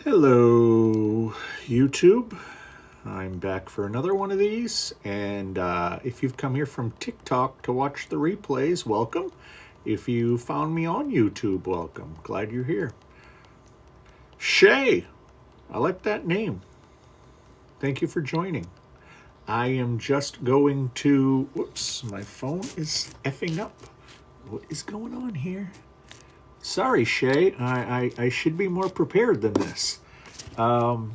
Hello, YouTube. I'm back for another one of these, and if you've come here from TikTok to watch the replays, welcome. If you found me on YouTube, welcome. Glad you're here. Shay, I like that name. Thank you for joining. I am just going to... Whoops, my phone is effing up. What is going on here? Sorry, Shay. I should be more prepared than this. I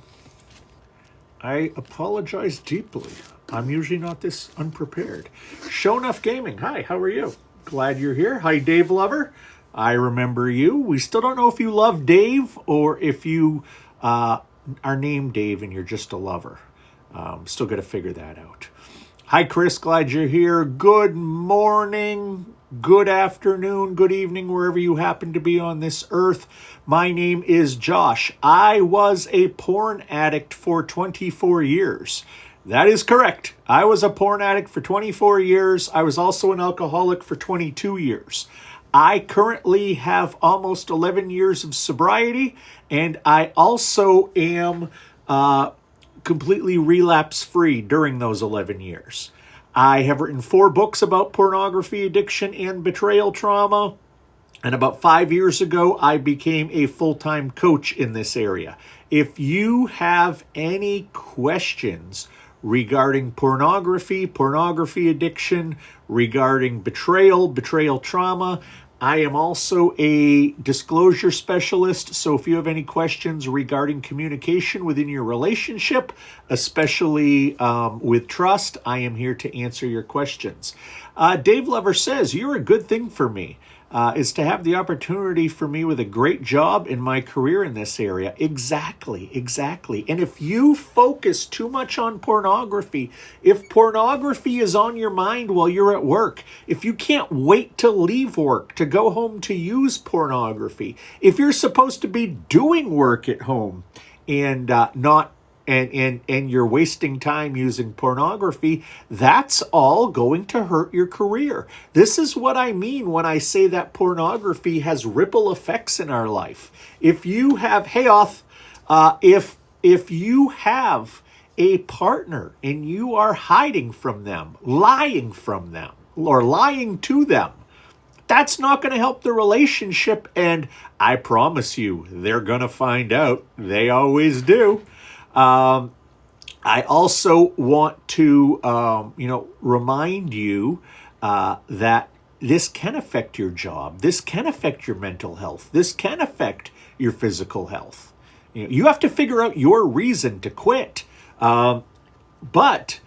apologize deeply. I'm usually not this unprepared. Show Enough Gaming. Hi, how are you? Glad you're here. Hi, Dave Lover. I remember you. We still don't know if you love Dave or if you are named Dave and you're just a lover. Still got to figure that out. Hi, Chris. Glad you're here. Good morning. Good afternoon, good evening, wherever you happen to be on this earth. My name is Josh. I was a porn addict for 24 years. That is correct. I was a porn addict for 24 years. I was also an alcoholic for 22 years. I currently have almost 11 years of sobriety, and I also am completely relapse-free during those 11 years. I have written 4 books about pornography addiction and betrayal trauma. And about 5 years ago, I became a full-time coach in this area. If you have any questions regarding pornography addiction, regarding betrayal trauma, I am also a disclosure specialist, so if you have any questions regarding communication within your relationship, especially with trust, I am here to answer your questions. Dave Lover says, you're a good thing for me. Is to have the opportunity for me with a great job in my career in this area. Exactly. And if you focus too much on pornography, if pornography is on your mind while you're at work, if you can't wait to leave work to go home to use pornography, if you're supposed to be doing work at home and and you're wasting time using pornography, that's all going to hurt your career. This is what I mean when I say that pornography has ripple effects in our life. If you have, if you have a partner and you are hiding from them, lying from them, or lying to them, that's not going to help the relationship, and I promise you, they're going to find out. They always do. I also want to, remind you that this can affect your job. This can affect your mental health. This can affect your physical health. You have to figure out your reason to quit. But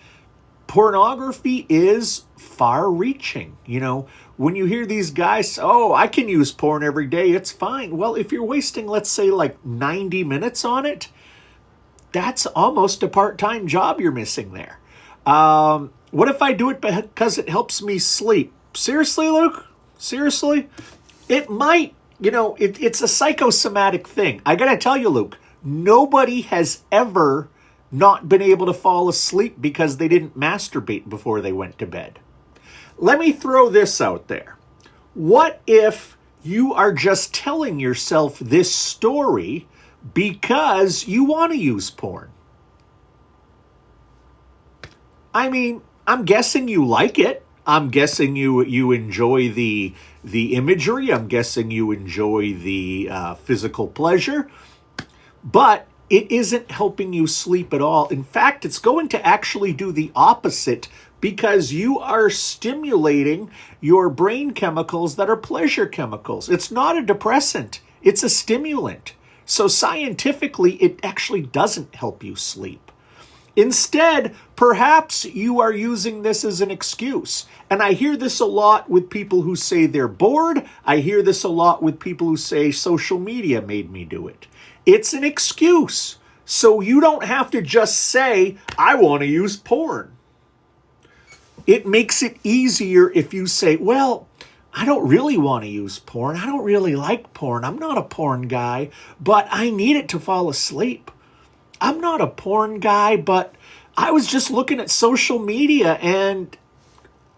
pornography is far-reaching. When you hear these guys, I can use porn every day, it's fine. Well, if you're wasting, let's say, like 90 minutes on it, that's almost a part-time job you're missing there. What if I do it because it helps me sleep? Seriously, Luke? Seriously? It might. It's a psychosomatic thing. I got to tell you, Luke, nobody has ever not been able to fall asleep because they didn't masturbate before they went to bed. Let me throw this out there. What if you are just telling yourself this story because you want to use porn? I mean, I'm guessing you like it. I'm guessing you enjoy the imagery. I'm guessing you enjoy the physical pleasure. But it isn't helping you sleep at all. In fact, it's going to actually do the opposite because you are stimulating your brain chemicals that are pleasure chemicals. It's not a depressant. It's a stimulant. So scientifically, it actually doesn't help you sleep. Instead, perhaps you are using this as an excuse. And I hear this a lot with people who say they're bored. I hear this a lot with people who say social media made me do it. It's an excuse. So you don't have to just say, I want to use porn. It makes it easier if you say, well, I don't really want to use porn. I don't really like porn. I'm not a porn guy, but I need it to fall asleep. I'm not a porn guy, but I was just looking at social media and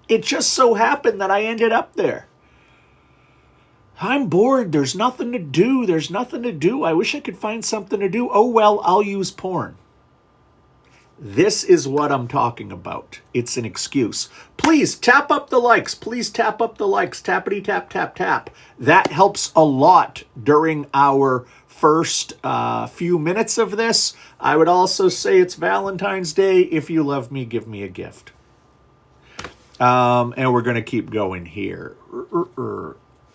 it just so happened that I ended up there. I'm bored. There's nothing to do. There's nothing to do. I wish I could find something to do. Oh, well, I'll use porn. This is what I'm talking about. It's an excuse. Please tap up the likes. Please tap up the likes. Tappity tap, tap, tap. That helps a lot during our first few minutes of this. I would also say it's Valentine's Day. If you love me, give me a gift. And we're going to keep going here.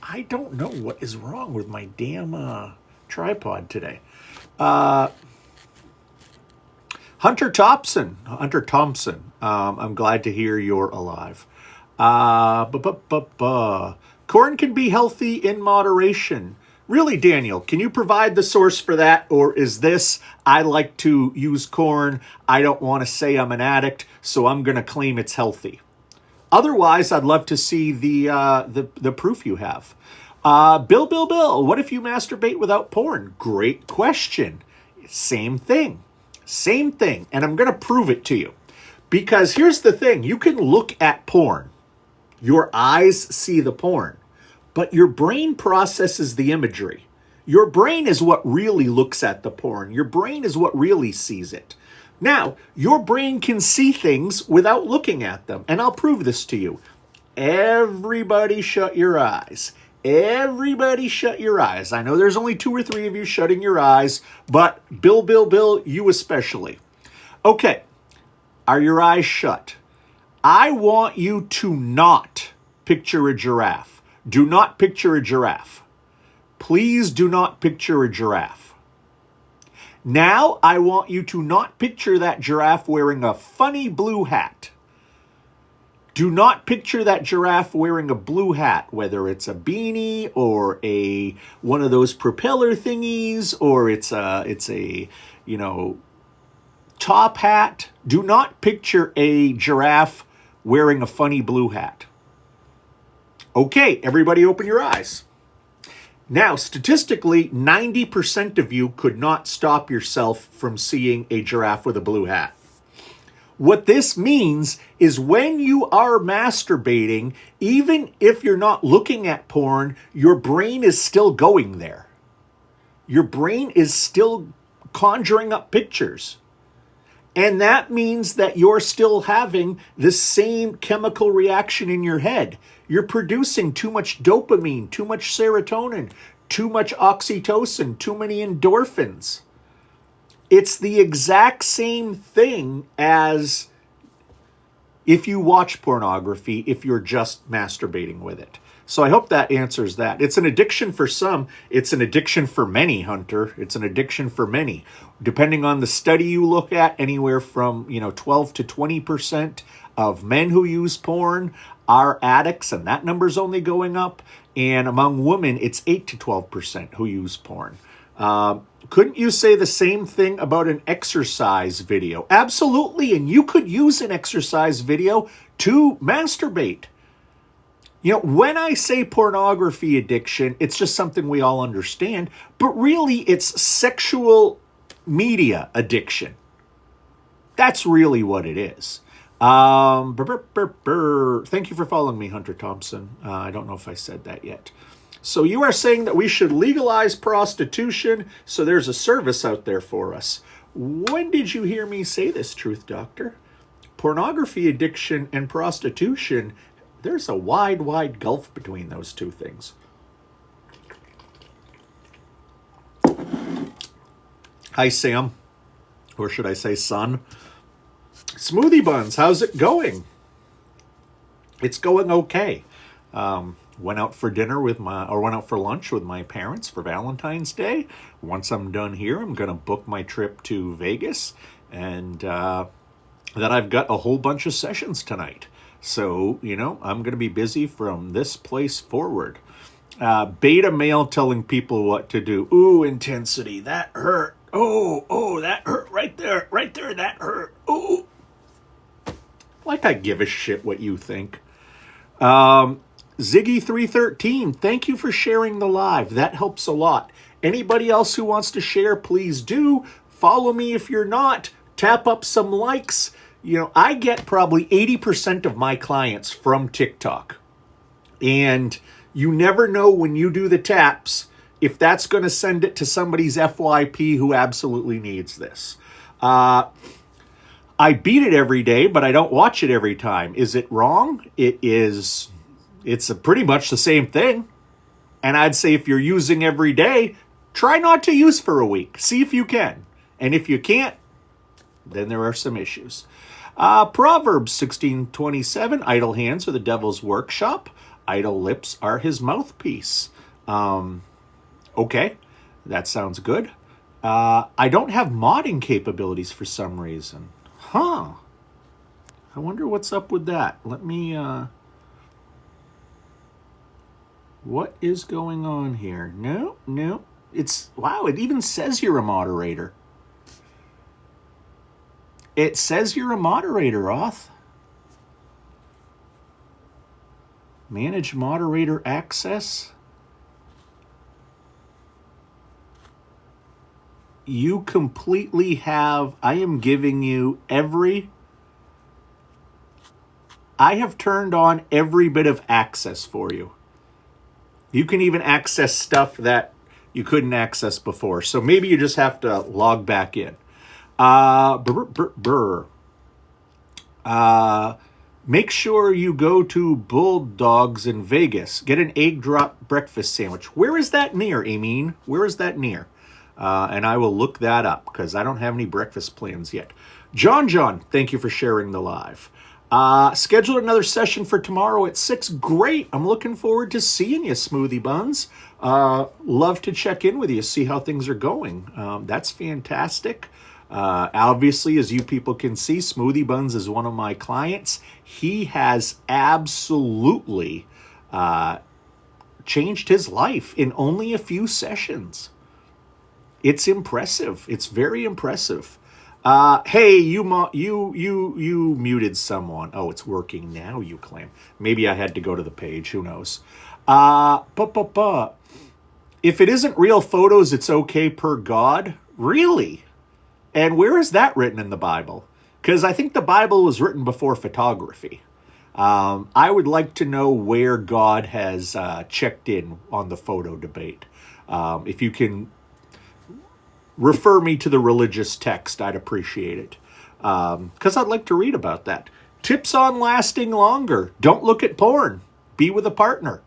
I don't know what is wrong with my damn tripod today. Hunter Thompson, I'm glad to hear you're alive. Corn can be healthy in moderation. Really, Daniel, can you provide the source for that? Or is this, I like to use corn, I don't want to say I'm an addict, so I'm going to claim it's healthy? Otherwise, I'd love to see the proof you have. Bill, what if you masturbate without porn? Great question. Same thing. And I'm going to prove it to you. Because here's the thing. You can look at porn. Your eyes see the porn. But your brain processes the imagery. Your brain is what really looks at the porn. Your brain is what really sees it. Now, your brain can see things without looking at them. And I'll prove this to you. Everybody shut your eyes. Everybody shut your eyes. I know there's only 2 or 3 of you shutting your eyes, but Bill, you especially. Okay, are your eyes shut? I want you to not picture a giraffe. Do not picture a giraffe. Please do not picture a giraffe. Now, I want you to not picture that giraffe wearing a funny blue hat. Do not picture that giraffe wearing a blue hat, whether it's a beanie or one of those propeller thingies, or it's a top hat. Do not picture a giraffe wearing a funny blue hat. Okay, everybody open your eyes. Now, statistically, 90% of you could not stop yourself from seeing a giraffe with a blue hat. What this means is when you are masturbating, even if you're not looking at porn, your brain is still going there. Your brain is still conjuring up pictures. And that means that you're still having the same chemical reaction in your head. You're producing too much dopamine, too much serotonin, too much oxytocin, too many endorphins. It's the exact same thing as if you watch pornography, if you're just masturbating with it. So I hope that answers that. It's an addiction for some. It's an addiction for many, Hunter. It's an addiction for many. Depending on the study you look at, anywhere from 12 to 20% of men who use porn are addicts, and that number's only going up. And among women, it's 8 to 12% who use porn. Couldn't you say the same thing about an exercise video? Absolutely, and you could use an exercise video to masturbate. When I say pornography addiction, it's just something we all understand, but really it's sexual media addiction. That's really what it is. Thank you for following me, Hunter Thompson. I don't know if I said that yet. So you are saying that we should legalize prostitution, so there's a service out there for us. When did you hear me say this, Truth Doctor? Pornography addiction and prostitution, there's a wide, wide gulf between those two things. Hi, Sam. Or should I say son? Smoothie Buns, how's it going? It's going okay. Went out for lunch with my parents for Valentine's Day. Once I'm done here, I'm going to book my trip to Vegas. And then I've got a whole bunch of sessions tonight. So, I'm going to be busy from this place forward. Beta male telling people what to do. Ooh, intensity. That hurt. Oh, that hurt right there, that hurt. Ooh. Like I give a shit what you think. Ziggy313, thank you for sharing the live. That helps a lot. Anybody else who wants to share, please do. Follow me if you're not. Tap up some likes. I get probably 80% of my clients from TikTok. And, You never know when you do the taps if that's going to send it to somebody's FYP who absolutely needs this. I beat it every day, but I don't watch it every time. Is it wrong? It is. It's pretty much the same thing. And I'd say if you're using every day, try not to use for a week. See if you can. And if you can't, then there are some issues. Proverbs 16:27, idle hands are the devil's workshop. Idle lips are his mouthpiece. Okay, that sounds good. I don't have modding capabilities for some reason. Huh. I wonder what's up with that. Let me... What is going on here? No. It's... Wow, it even says you're a moderator. It says you're a moderator, Oth. Manage moderator access. You completely have... I am giving you every... I have turned on every bit of access for you. You can even access stuff that you couldn't access before. So maybe you just have to log back in. Make sure you go to Bulldogs in Vegas. Get an egg drop breakfast sandwich. Where is that near, Amin? Where is that near? And I will look that up because I don't have any breakfast plans yet. John, thank you for sharing the live. Scheduled another session for tomorrow at 6. Great. I'm looking forward to seeing you, Smoothie Buns. Love to check in with you, see how things are going. That's fantastic. Obviously, as you people can see, Smoothie Buns is one of my clients. He has absolutely changed his life in only a few sessions. It's impressive. It's very impressive. Hey, you muted someone. Oh, it's working now, you claim. Maybe I had to go to the page. Who knows? If it isn't real photos, it's okay per God. Really? And where is that written in the Bible? Because I think the Bible was written before photography. I would like to know where God has checked in on the photo debate. If you can refer me to the religious text, I'd appreciate it. Because I'd like to read about that. Tips on lasting longer. Don't look at porn. Be with a partner.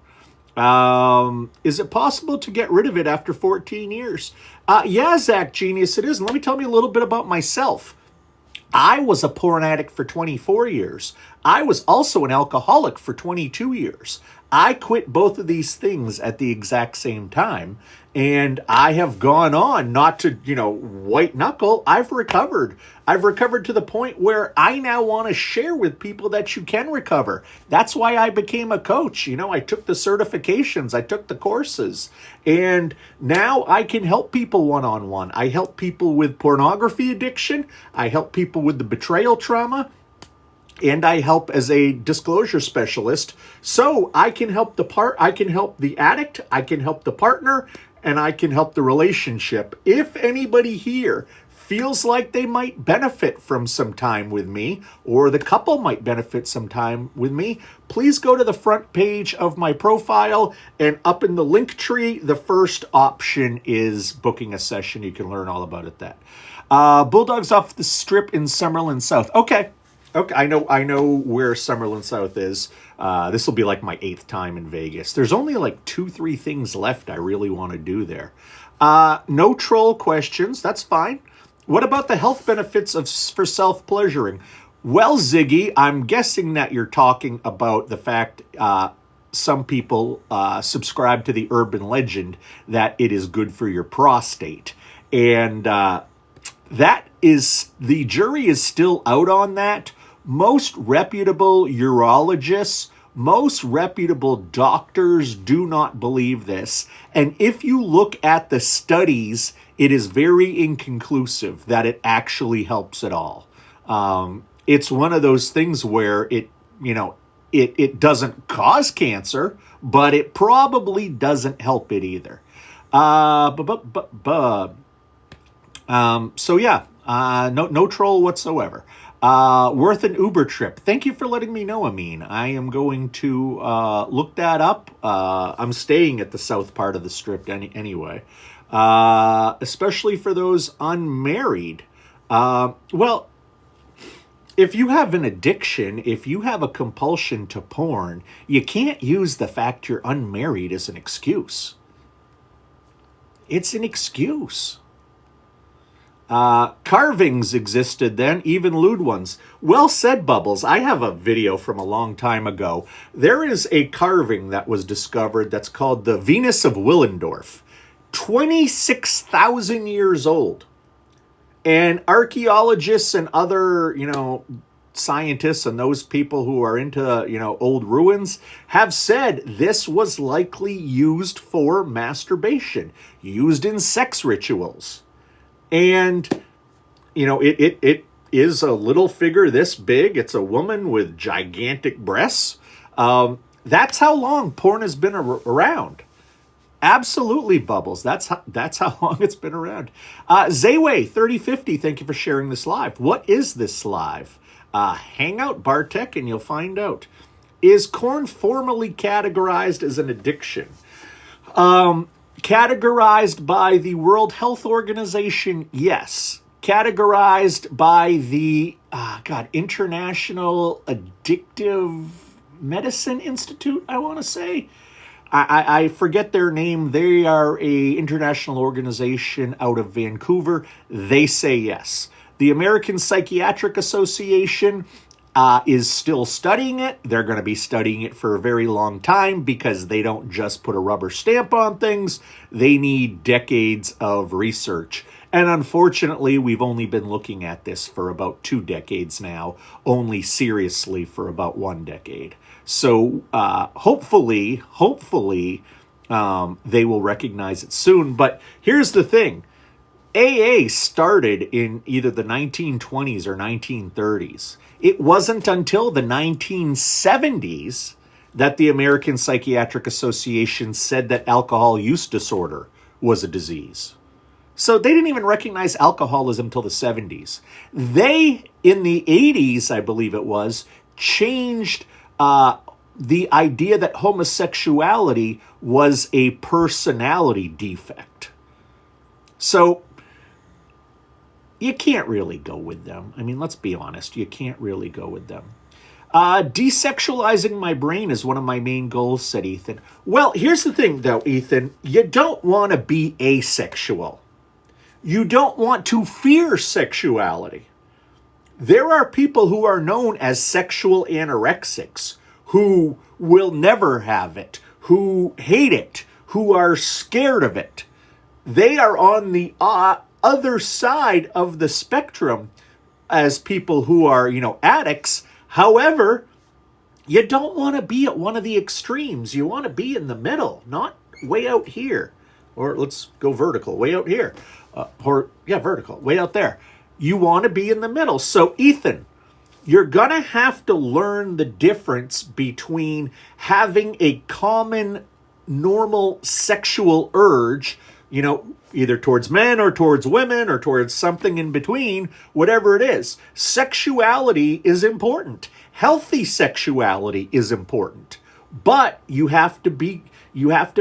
Is it possible to get rid of it after 14 years? Yeah, Zach Genius, it is. And let me tell you a little bit about myself. I was a porn addict for 24 years. I was also an alcoholic for 22 years. I quit both of these things at the exact same time. And I have gone on not to, white knuckle. I've recovered. I've recovered to the point where I now want to share with people that you can recover. That's why I became a coach. I took the certifications. I took the courses. And now I can help people one-on-one. I help people with pornography addiction. I help people with the betrayal trauma. And I help as a disclosure specialist. So I can help I can help the addict, I can help the partner, and I can help the relationship. If anybody here feels like they might benefit from some time with me, or the couple might benefit some time with me, please go to the front page of my profile, and up in the link tree, the first option is booking a session. You can learn all about it then. Bulldogs off the strip in Summerlin South. Okay, I know where Summerlin South is. This will be like my 8th time in Vegas. There's only like 2-3 things left I really want to do there. No troll questions. That's fine. What about the health benefits for self-pleasuring? Well, Ziggy, I'm guessing that you're talking about the fact some people subscribe to the urban legend that it is good for your prostate. And that is, the jury is still out on that. Most reputable urologists, most reputable doctors do not believe this. And if you look at the studies, it is very inconclusive that it actually helps at all. It's one of those things where it doesn't cause cancer, but it probably doesn't help it either. So yeah, no troll whatsoever. Worth an Uber trip. Thank you for letting me know, Amin. I am going to look that up. I'm staying at the south part of the strip anyway. Especially for those unmarried. Well, if you have an addiction, if you have a compulsion to porn, you can't use the fact you're unmarried as an excuse. It's an excuse. Carvings existed then, even lewd ones. Well said, Bubbles. I have a video from a long time ago. There is a carving that was discovered that's called the Venus of Willendorf. 26,000 years old. And archaeologists and other, scientists and those people who are into, old ruins have said this was likely used for masturbation, used in sex rituals. And, it is a little figure this big. It's a woman with gigantic breasts. That's how long porn has been around. Absolutely, Bubbles. That's how long it's been around. Zayway 3050, thank you for sharing this live. What is this live? Hang out, Bartek, and you'll find out. Is corn formally categorized as an addiction? Categorized by the World Health Organization, yes. Categorized by the International Addictive Medicine Institute, I want to say. I forget their name. They are a international organization out of Vancouver. They say yes. The American Psychiatric Association is still studying it. They're going to be studying it for a very long time because they don't just put a rubber stamp on things. They need decades of research. And unfortunately, we've only been looking at this for about 2 decades now, only seriously for about 1 decade. So hopefully, they will recognize it soon. But here's the thing. AA started in either the 1920s or 1930s. It wasn't until the 1970s that the American Psychiatric Association said that alcohol use disorder was a disease. So they didn't even recognize alcoholism until the 70s. They, in the 80s, I believe it was, changed the idea that homosexuality was a personality defect. So you can't really go with them. I mean, let's be honest. You can't really go with them. Desexualizing my brain is one of my main goals, said Ethan. Well, here's the thing, though, Ethan. You don't want to be asexual. You don't want to fear sexuality. There are people who are known as sexual anorexics who will never have it, who hate it, who are scared of it. They are on the other side of the spectrum as people who are, addicts. However, you don't want to be at one of the extremes. You want to be in the middle, not way out here. Or let's go vertical, way out here. Vertical, way out there. You want to be in the middle. So, Ethan, you're going to have to learn the difference between having a common, normal sexual urge, either towards men or towards women or towards something in between, whatever it is. Sexuality is important. Healthy sexuality is important. But you have to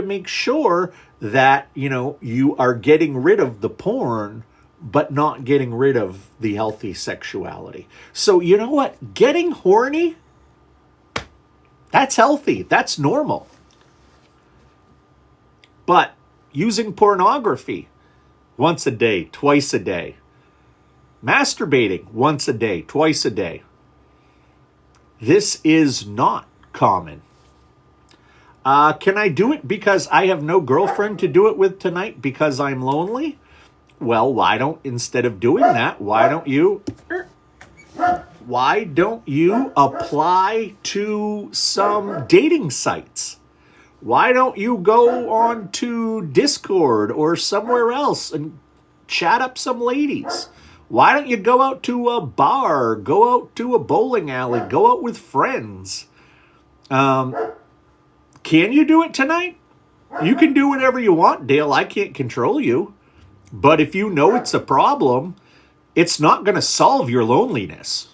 make sure that, you are getting rid of the porn, but not getting rid of the healthy sexuality. So you know what? Getting horny, that's healthy. That's normal. But using pornography once a day, twice a day, masturbating once a day, twice a day, this is not common. Can I do it because I have no girlfriend to do it with tonight because I'm lonely? Well, instead of doing that, why don't you apply to some dating sites? Why don't you go on to Discord or somewhere else and chat up some ladies? Why don't you go out to a bar, go out to a bowling alley, go out with friends? Can you do it tonight? You can do whatever you want, Dale. I can't control you. But if you know it's a problem, it's not going to solve your loneliness.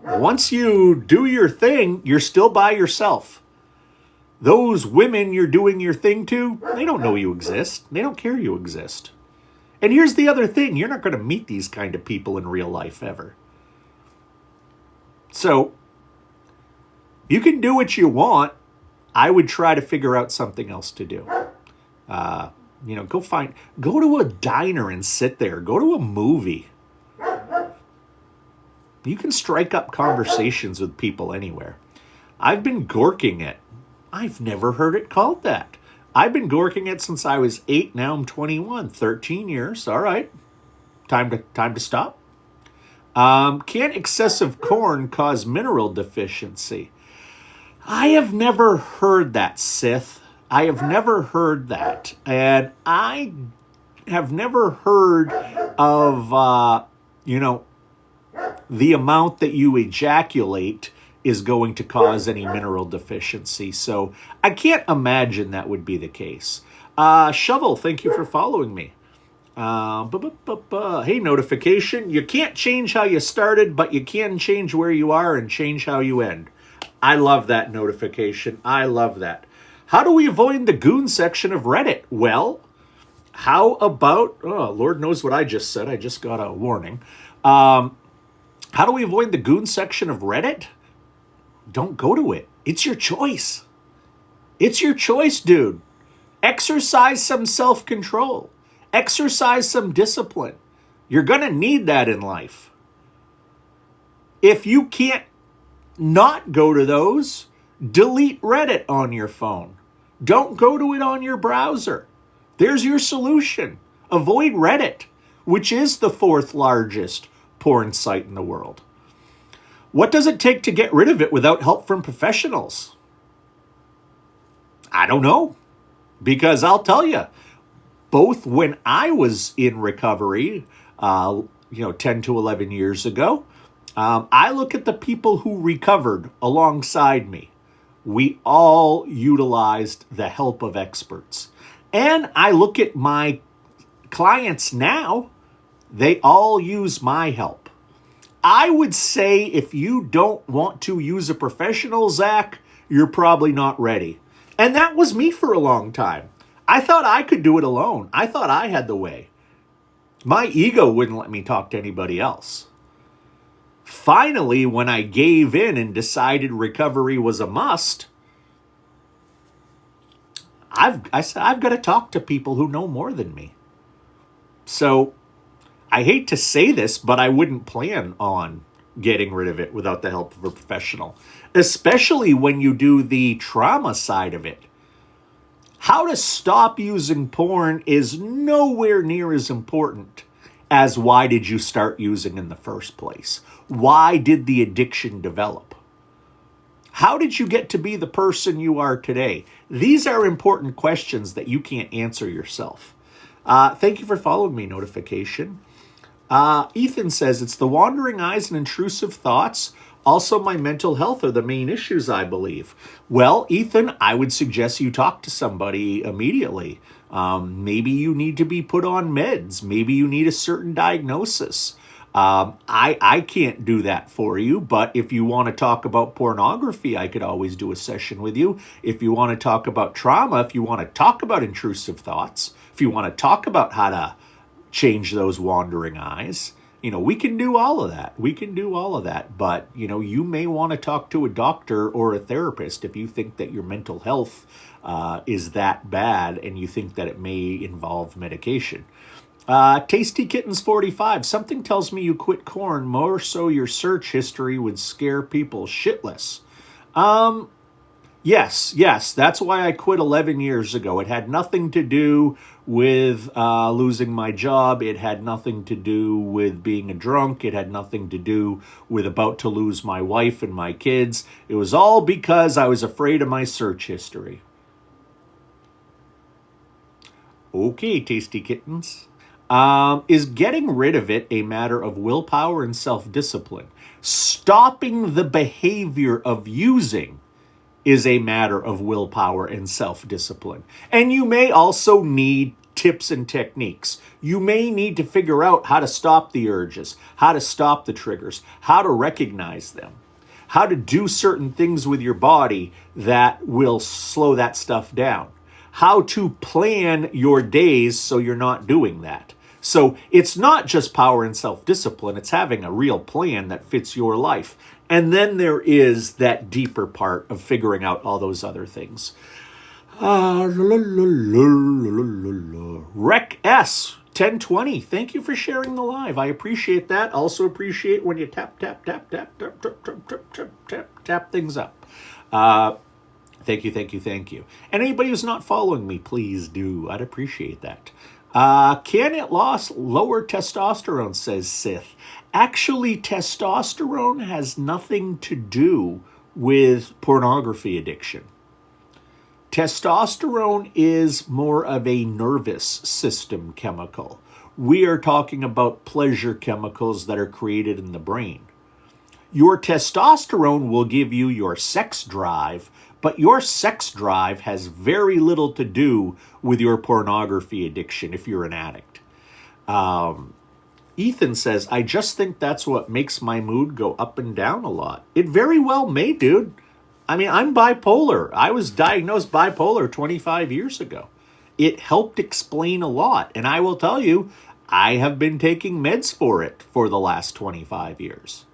once you do your thing, you're still by yourself. Those women you're doing your thing to, they don't know you exist. They don't care you exist. And here's the other thing. You're not going to meet these kind of people in real life ever. So you can do what you want. I would try to figure out something else to do. Go to a diner and sit there. Go to a movie. You can strike up conversations with people anywhere. I've been gorking it. I've never heard it called that. I've been gorking it since I was 8. Now I'm 21. 13 years. All right. Time to stop. Can excessive corn cause mineral deficiency? I have never heard that, Sith. I have never heard that. And I have never heard of, the amount that you ejaculate is going to cause any mineral deficiency. So I can't imagine that would be the case. Shovel, thank you for following me. Hey, notification. You can't change how you started, but you can change where you are and change how you end. I love that notification. I love that. How do we avoid the goon section of Reddit? Well, how about, Lord knows what I just said. I just got a warning. How do we avoid the goon section of Reddit? Don't go to it. It's your choice. It's your choice, dude. Exercise some self-control. Exercise some discipline. You're going to need that in life. If you can't not go to those, delete Reddit on your phone. Don't go to it on your browser. There's your solution. Avoid Reddit, which is the 4th largest porn site in the world. What does it take to get rid of it without help from professionals? I don't know. Because I'll tell you, both when I was in recovery, 10 to 11 years ago, I look at the people who recovered alongside me. We all utilized the help of experts. And I look at my clients now, they all use my help. I would say if you don't want to use a professional, Zach, you're probably not ready. And that was me for a long time. I thought I could do it alone. I thought I had the way. My ego wouldn't let me talk to anybody else. Finally, when I gave in and decided recovery was a must, I said, I've got to talk to people who know more than me. So I hate to say this, but I wouldn't plan on getting rid of it without the help of a professional, especially when you do the trauma side of it. How to stop using porn is nowhere near as important as why did you start using in the first place? Why did the addiction develop? How did you get to be the person you are today? These are important questions that you can't answer yourself. Thank you for following me, notification. Ethan says, it's the wandering eyes and intrusive thoughts. Also, my mental health are the main issues, I believe. Well, Ethan, I would suggest you talk to somebody immediately. Maybe you need to be put on meds. Maybe you need a certain diagnosis. I can't do that for you, but if you want to talk about pornography, I could always do a session with you. If you want to talk about trauma, if you want to talk about intrusive thoughts, if you want to talk about how to change those wandering eyes, we can do all of that. We can do all of that. But, you may want to talk to a doctor or a therapist if you think that your mental health is that bad and you think that it may involve medication. Tasty Kittens 45. Something tells me you quit corn. More so your search history would scare people shitless. Yes. That's why I quit 11 years ago. It had nothing to do with losing my job. It had nothing to do with being a drunk. It had nothing to do with about to lose my wife and my kids. It was all because I was afraid of my search history. Okay, Tasty Kittens. Is getting rid of it a matter of willpower and self-discipline? Stopping the behavior of using is a matter of willpower and self-discipline. And you may also need tips and techniques. You may need to figure out how to stop the urges, how to stop the triggers, how to recognize them, how to do certain things with your body that will slow that stuff down, how to plan your days so you're not doing that. So it's not just power and self-discipline, it's having a real plan that fits your life. And then there is that deeper part of figuring out all those other things. Rec S 1020, thank you for sharing the live. I appreciate that. Also appreciate when you tap things up. Thank you. And anybody who's not following me, please do. I'd appreciate that. Can it lower testosterone, says Sith. Actually, testosterone has nothing to do with pornography addiction. Testosterone is more of a nervous system chemical. We are talking about pleasure chemicals that are created in the brain. Your testosterone will give you your sex drive, but your sex drive has very little to do with your pornography addiction if you're an addict. Ethan says, I just think that's what makes my mood go up and down a lot. It very well may, dude. I mean, I'm bipolar. I was diagnosed bipolar 25 years ago. It helped explain a lot. And I will tell you, I have been taking meds for it for the last 25 years.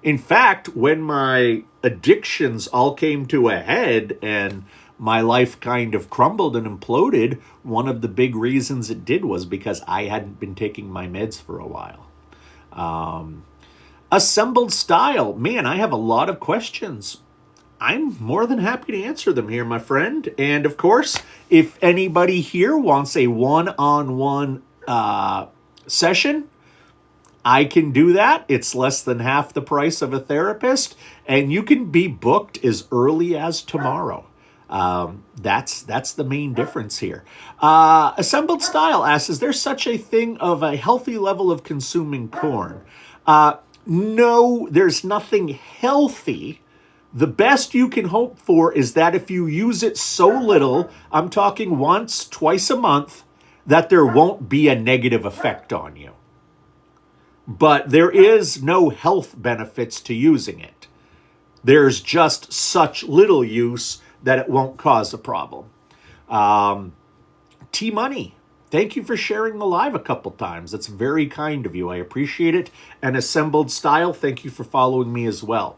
In fact, when my addictions all came to a head and my life kind of crumbled and imploded, one of the big reasons it did was because I hadn't been taking my meds for a while. Assembled style. Man, I have a lot of questions. I'm more than happy to answer them here, my friend. And of course, if anybody here wants a one-on-one session, I can do that. It's less than half the price of a therapist, and you can be booked as early as tomorrow. That's the main difference here. Assembled Style asks, is there such a thing of a healthy level of consuming porn? No, there's nothing healthy. The best you can hope for is that if you use it so little, I'm talking once, twice a month, that there won't be a negative effect on you. But there is no health benefits to using it. There's just such little use that it won't cause a problem. T-Money, thank you for sharing the live a couple times. That's very kind of you. I appreciate it. And Assembled Style, thank you for following me as well.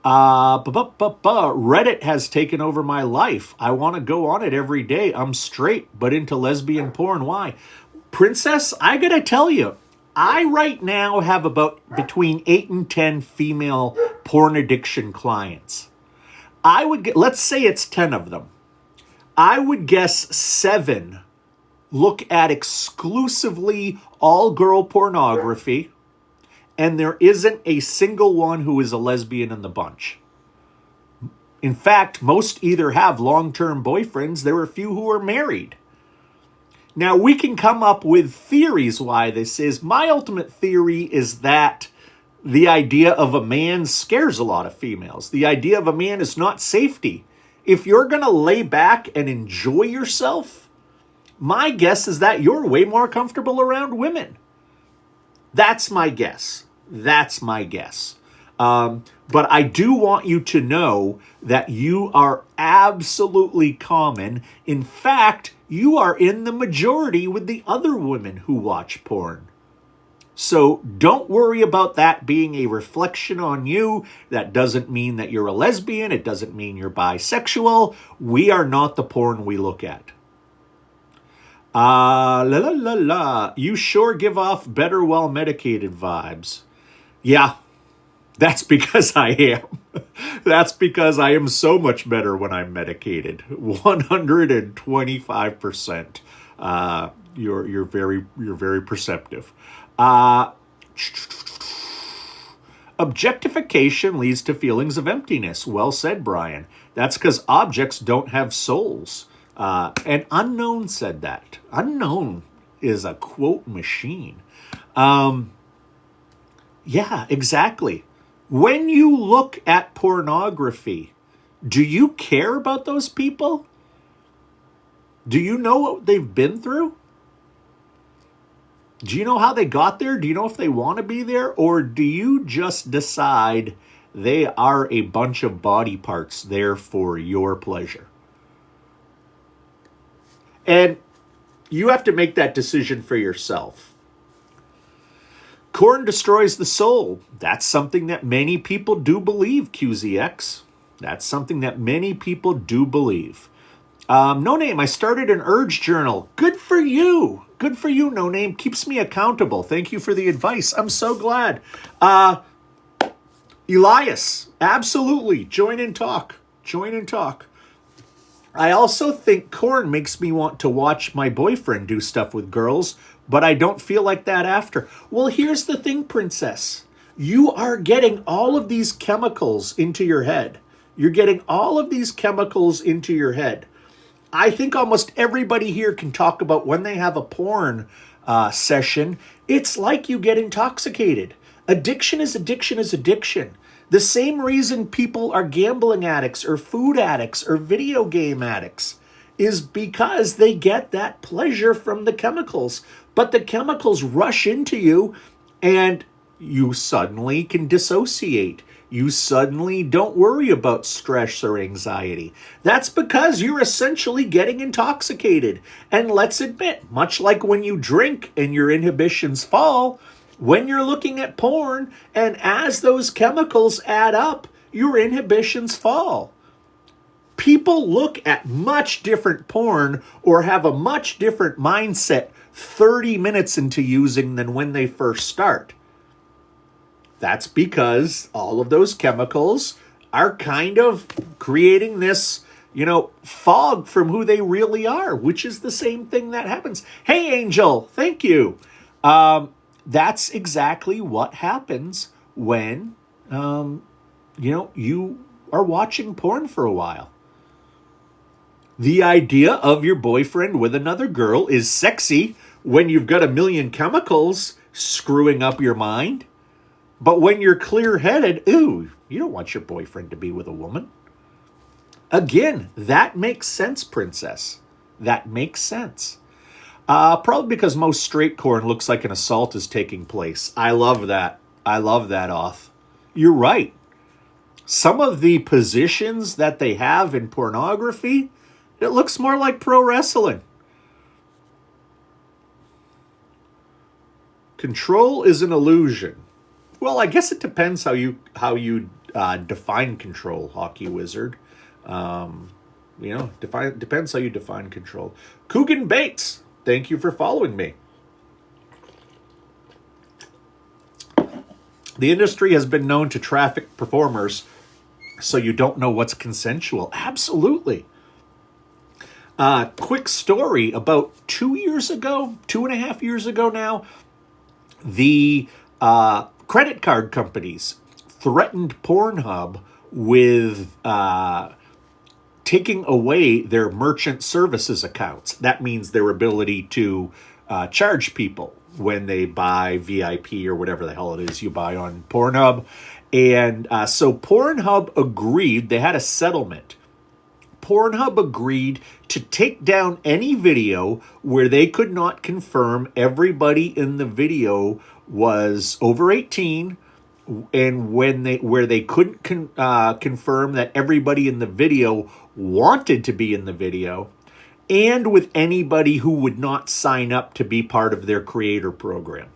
Reddit has taken over my life. I want to go on it every day. I'm straight, but into lesbian porn. Why? Princess, I gotta tell you, I right now have about between 8 and 10 female porn addiction clients. I would get, let's say it's 10 of them. I would guess 7 look at exclusively all-girl pornography, and there isn't a single one who is a lesbian in the bunch. In fact, most either have long-term boyfriends. There are a few who are married. Now, we can come up with theories why this is. My ultimate theory is that the idea of a man scares a lot of females. The idea of a man is not safety. If you're going to lay back and enjoy yourself, my guess is that you're way more comfortable around women. That's my guess. But I do want you to know that you are absolutely common. In fact, you are in the majority with the other women who watch porn. So don't worry about that being a reflection on you. That doesn't mean that you're a lesbian. It doesn't mean you're bisexual. We are not the porn we look at. You sure give off better while medicated vibes. Yeah, that's because I am. That's because I am so much better when I'm medicated. 125%. You're very perceptive. Objectification leads to feelings of emptiness. Well said, Brian. That's because objects don't have souls. And Unknown said that. Unknown is a quote machine. Yeah, exactly. When you look at pornography, do you care about those people? Do you know what they've been through? Do you know how they got there? Do you know if they want to be there? Or do you just decide they are a bunch of body parts there for your pleasure? And you have to make that decision for yourself. Corn destroys the soul. That's something that many people do believe, QZX. That's something that many people do believe. No Name, I started an Urge journal. Good for you. Good for you, No Name. Keeps me accountable. Thank you for the advice. I'm so glad. Elias, absolutely. Join and talk. Join and talk. I also think corn makes me want to watch my boyfriend do stuff with girls, but I don't feel like that after. Well, here's the thing, princess. You are getting all of these chemicals into your head. You're getting all of these chemicals into your head. I think almost everybody here can talk about when they have a porn session, it's like you get intoxicated. Addiction is addiction is addiction. The same reason people are gambling addicts or food addicts or video game addicts is because they get that pleasure from the chemicals. But the chemicals rush into you and you suddenly can dissociate. You suddenly don't worry about stress or anxiety. That's because you're essentially getting intoxicated. And let's admit, much like when you drink and your inhibitions fall, when you're looking at porn and as those chemicals add up, your inhibitions fall. People look at much different porn or have a much different mindset 30 minutes into using than when they first start. That's because all of those chemicals are kind of creating this, fog from who they really are, which is the same thing that happens. Hey, Angel, thank you. That's exactly what happens when, you are watching porn for a while. The idea of your boyfriend with another girl is sexy when you've got a million chemicals screwing up your mind. But when you're clear-headed, you don't want your boyfriend to be with a woman. Again, that makes sense, princess. That makes sense. Probably because most straight corn looks like an assault is taking place. I love that. I love that, Oth. You're right. Some of the positions that they have in pornography, it looks more like pro wrestling. Control is an illusion. Well, I guess it depends how you define control, Hockey Wizard. Depends how you define control. Coogan Bates, thank you for following me. The industry has been known to traffic performers, so you don't know what's consensual. Absolutely. Quick story, about 2.5 years ago now, the credit card companies threatened Pornhub with taking away their merchant services accounts. That means their ability to charge people when they buy VIP or whatever the hell it is you buy on Pornhub. And so Pornhub agreed, they had a settlement. Pornhub agreed to take down any video where they could not confirm everybody in the video was over 18, and where they couldn't confirm that everybody in the video wanted to be in the video, and with anybody who would not sign up to be part of their creator program.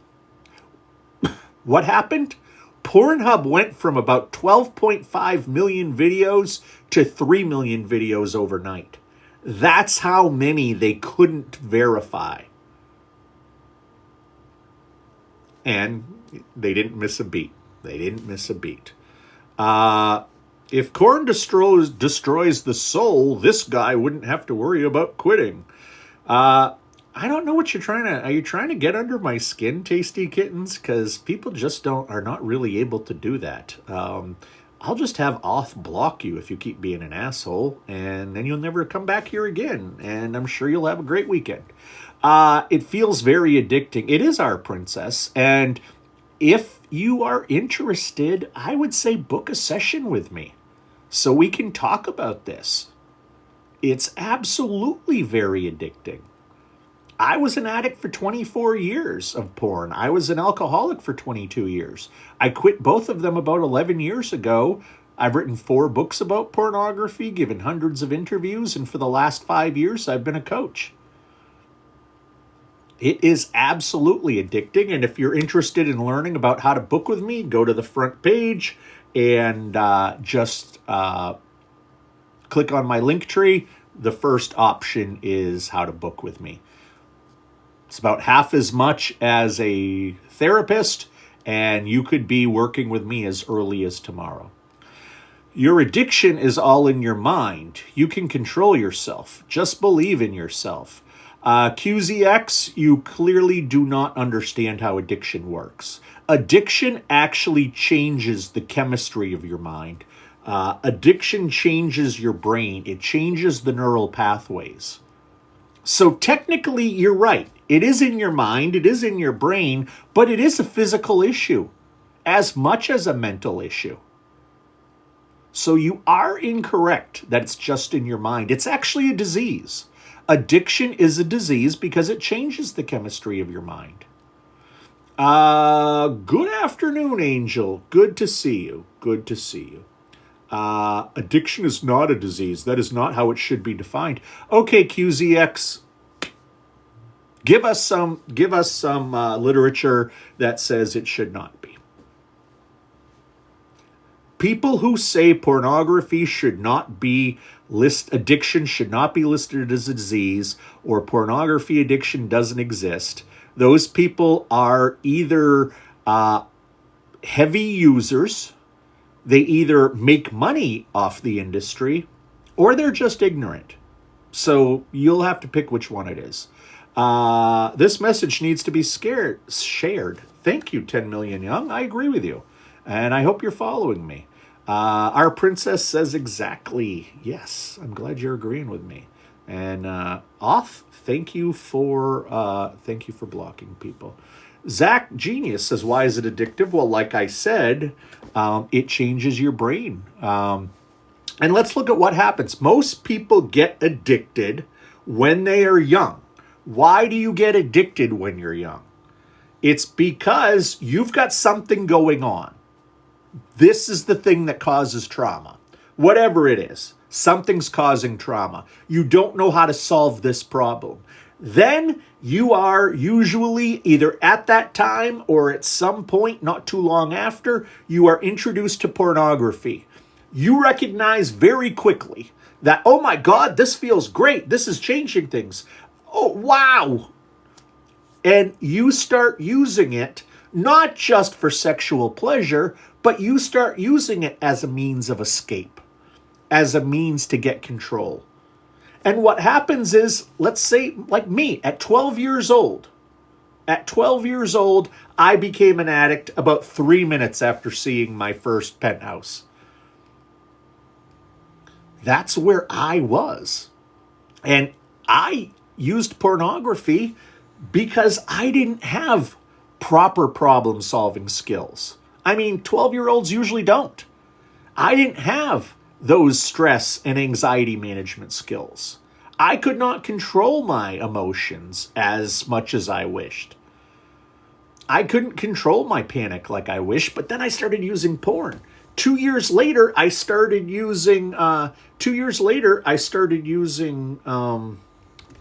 What happened? Pornhub went from about 12.5 million videos to 3 million videos overnight. That's how many they couldn't verify. And they didn't miss a beat. They didn't miss a beat. If corn destroys the soul, this guy wouldn't have to worry about quitting. I don't know what are you trying to get under my skin, Tasty Kittens? Because people just are not really able to do that. I'll just have Oth block you if you keep being an asshole, and then you'll never come back here again, and I'm sure you'll have a great weekend. It feels very addicting. It is our princess, and if you are interested, I would say book a session with me so we can talk about this. It's absolutely very addicting. I was an addict for 24 years of porn. I was an alcoholic for 22 years. I quit both of them about 11 years ago. I've written 4 books about pornography, given hundreds of interviews, and for the last 5 years, I've been a coach. It is absolutely addicting, and if you're interested in learning about how to book with me, go to the front page and just click on my link tree. The first option is how to book with me. It's about half as much as a therapist, and you could be working with me as early as tomorrow. Your addiction is all in your mind. You can control yourself. Just believe in yourself. QZX, you clearly do not understand how addiction works. Addiction actually changes the chemistry of your mind. Addiction changes your brain. It changes the neural pathways. So technically, you're right. It is in your mind, it is in your brain, but it is a physical issue as much as a mental issue. So you are incorrect that it's just in your mind. It's actually a disease. Addiction is a disease because it changes the chemistry of your mind. Good afternoon, Angel. Good to see you. Good to see you. Addiction is not a disease. That is not how it should be defined. Okay, QZX, give us some literature that says it should not be. People who say pornography should not be addiction should not be listed as a disease, or pornography addiction doesn't exist, those people are either heavy users, they either make money off the industry, or they're just ignorant. So you'll have to pick which one it is. This message needs to be shared. Thank you, 10 Million Young. I agree with you. And I hope you're following me. Our princess says exactly. Yes, I'm glad you're agreeing with me. And Off, thank you for blocking people. Zach Genius says, why is it addictive? Well, like I said, it changes your brain. And let's look at what happens. Most people get addicted when they are young. Why do you get addicted when you're young? It's because you've got something going on. This is the thing that causes trauma. Whatever it is, something's causing trauma. You don't know how to solve this problem. Then you are usually either at that time or at some point not too long after, you are introduced to pornography. You recognize very quickly that, oh my God, this feels great. This is changing things. Oh, wow. And you start using it not just for sexual pleasure, but you start using it as a means of escape, as a means to get control. And what happens is, let's say, like me, at 12 years old, I became an addict about 3 minutes after seeing my first Penthouse. That's where I was. And I used pornography because I didn't have proper problem-solving skills. I mean, 12-year-olds usually don't. I didn't have those stress and anxiety management skills. I could not control my emotions as much as I wished. I couldn't control my panic like I wished, but then I started using porn. 2 years later, I started using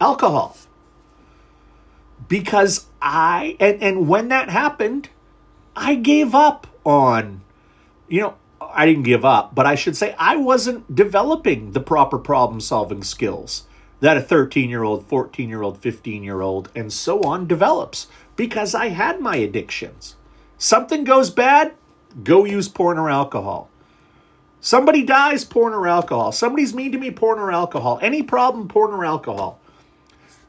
alcohol. Because and when that happened, I gave up on, I didn't give up, but I should say I wasn't developing the proper problem-solving skills that a 13-year-old, 14-year-old, 15-year-old, and so on develops because I had my addictions. Something goes bad, go use porn or alcohol. Somebody dies, porn or alcohol. Somebody's mean to me, porn or alcohol. Any problem, porn or alcohol.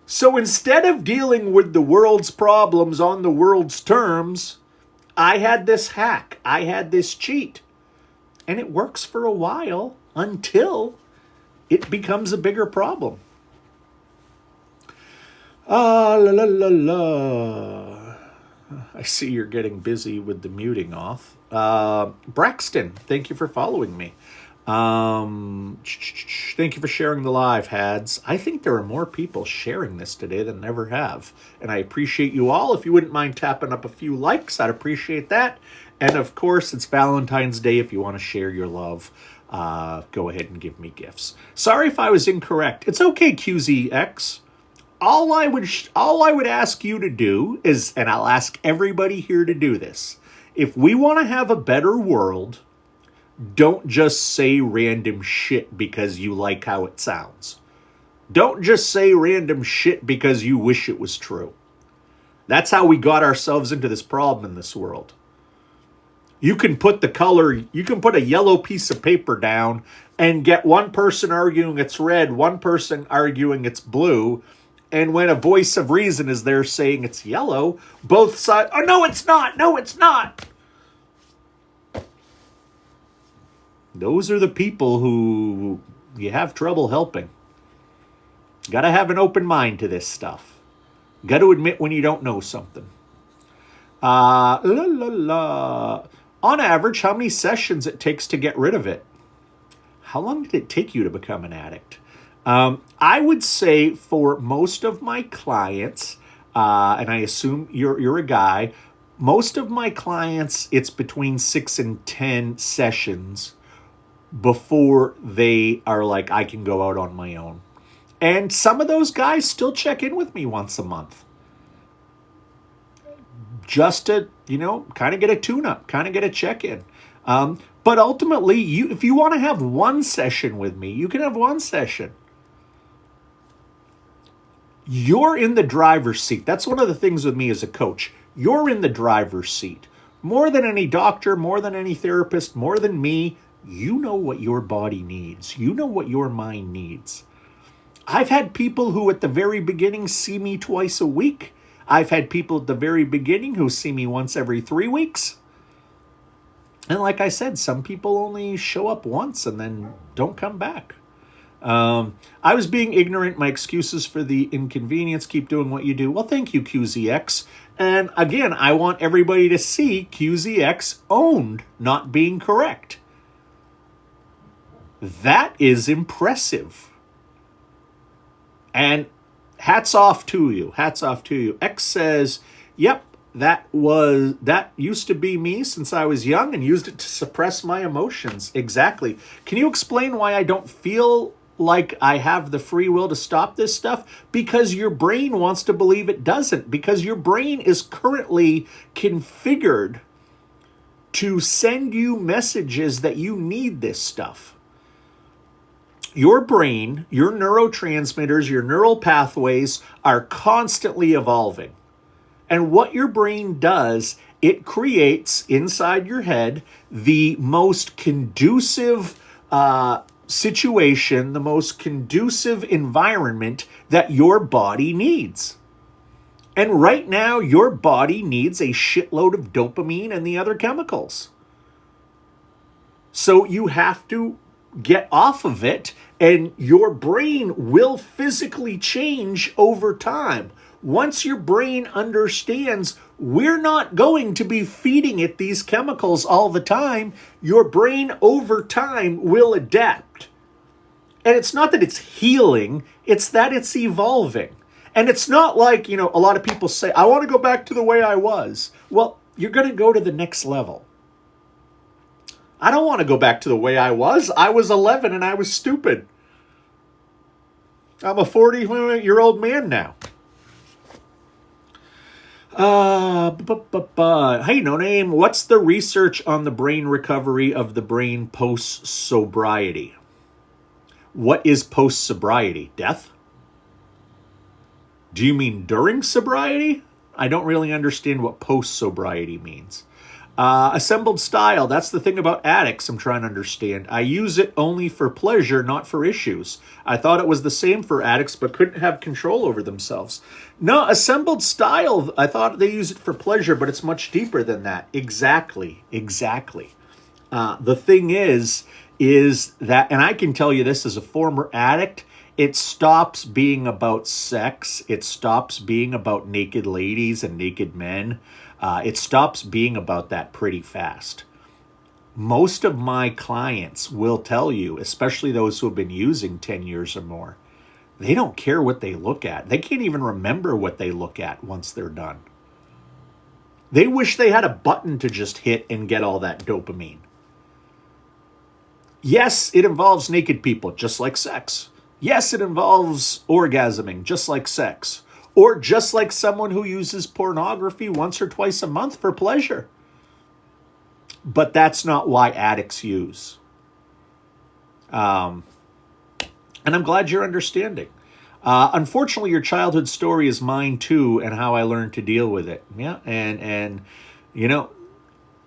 So instead of dealing with the world's problems on the world's terms, I had this hack. I had this cheat. And it works for a while until it becomes a bigger problem. I see you're getting busy with the muting off. Braxton, thank you for following me. Thank you for sharing the live, Hads. I think there are more people sharing this today than ever have. And I appreciate you all. If you wouldn't mind tapping up a few likes, I'd appreciate that. And of course, it's Valentine's Day. If you want to share your love, go ahead and give me gifts. Sorry if I was incorrect. It's okay, QZX. All I would ask you to do is, and I'll ask everybody here to do this, if we want to have a better world, don't just say random shit because you like how it sounds. Don't just say random shit because you wish it was true. That's how we got ourselves into this problem in this world. You can put a yellow piece of paper down and get one person arguing it's red, one person arguing it's blue, and when a voice of reason is there saying it's yellow, both sides, oh, no, it's not. No, it's not. Those are the people who you have trouble helping. Got to have an open mind to this stuff. Got to admit when you don't know something. On average, how many sessions it takes to get rid of it? How long did it take you to become an addict? I would say for most of my clients, and I assume you're a guy, most of my clients, it's between 6 and 10 sessions before they are like, I can go out on my own. And some of those guys still check in with me once a month. Just to, kind of get a tune-up, kind of get a check-in. But ultimately, if you want to have one session with me, you can have one session. You're in the driver's seat. That's one of the things with me as a coach. You're in the driver's seat. More than any doctor, more than any therapist, more than me, you know what your body needs. You know what your mind needs. I've had people who at the very beginning see me twice a week. I've had people at the very beginning who see me once every 3 weeks. And like I said, some people only show up once and then don't come back. I was being ignorant. My excuses for the inconvenience. Keep doing what you do. Well, thank you, QZX. And again, I want everybody to see QZX owned not being correct. That is impressive. And hats off to you. Hats off to you. X says, yep, that used to be me since I was young and used it to suppress my emotions. Exactly. Can you explain why I don't feel like I have the free will to stop this stuff? Because your brain wants to believe it doesn't. Because your brain is currently configured to send you messages that you need this stuff. Your brain, your neurotransmitters, your neural pathways are constantly evolving. And what your brain does, it creates inside your head the most conducive situation, the most conducive environment that your body needs. And right now, your body needs a shitload of dopamine and the other chemicals. So you have to get off of it, and your brain will physically change over time. Once your brain understands we're not going to be feeding it these chemicals all the time, your brain over time will adapt. And it's not that it's healing, it's that it's evolving. And it's not like, a lot of people say, I want to go back to the way I was. Well, you're going to go to the next level. I don't want to go back to the way I was. I was 11 and I was stupid. I'm a 40-year-old man now. Hey, no name. What's the research on the brain recovery of the brain post-sobriety? What is post-sobriety? Death? Do you mean during sobriety? I don't really understand what post-sobriety means. Assembled style, that's the thing about addicts I'm trying to understand. I use it only for pleasure, not for issues. I thought it was the same for addicts, but couldn't have control over themselves. No, assembled style, I thought they use it for pleasure, but it's much deeper than that. Exactly. The thing is that, and I can tell you this as a former addict, it stops being about sex. It stops being about naked ladies and naked men. It stops being about that pretty fast. Most of my clients will tell you, especially those who have been using 10 years or more, they don't care what they look at. They can't even remember what they look at once they're done. They wish they had a button to just hit and get all that dopamine. Yes, it involves naked people, just like sex. Yes, it involves orgasming, just like sex. Or just like someone who uses pornography once or twice a month for pleasure. But that's not why addicts use. And I'm glad you're understanding. Unfortunately, your childhood story is mine too, and how I learned to deal with it. Yeah, and you know,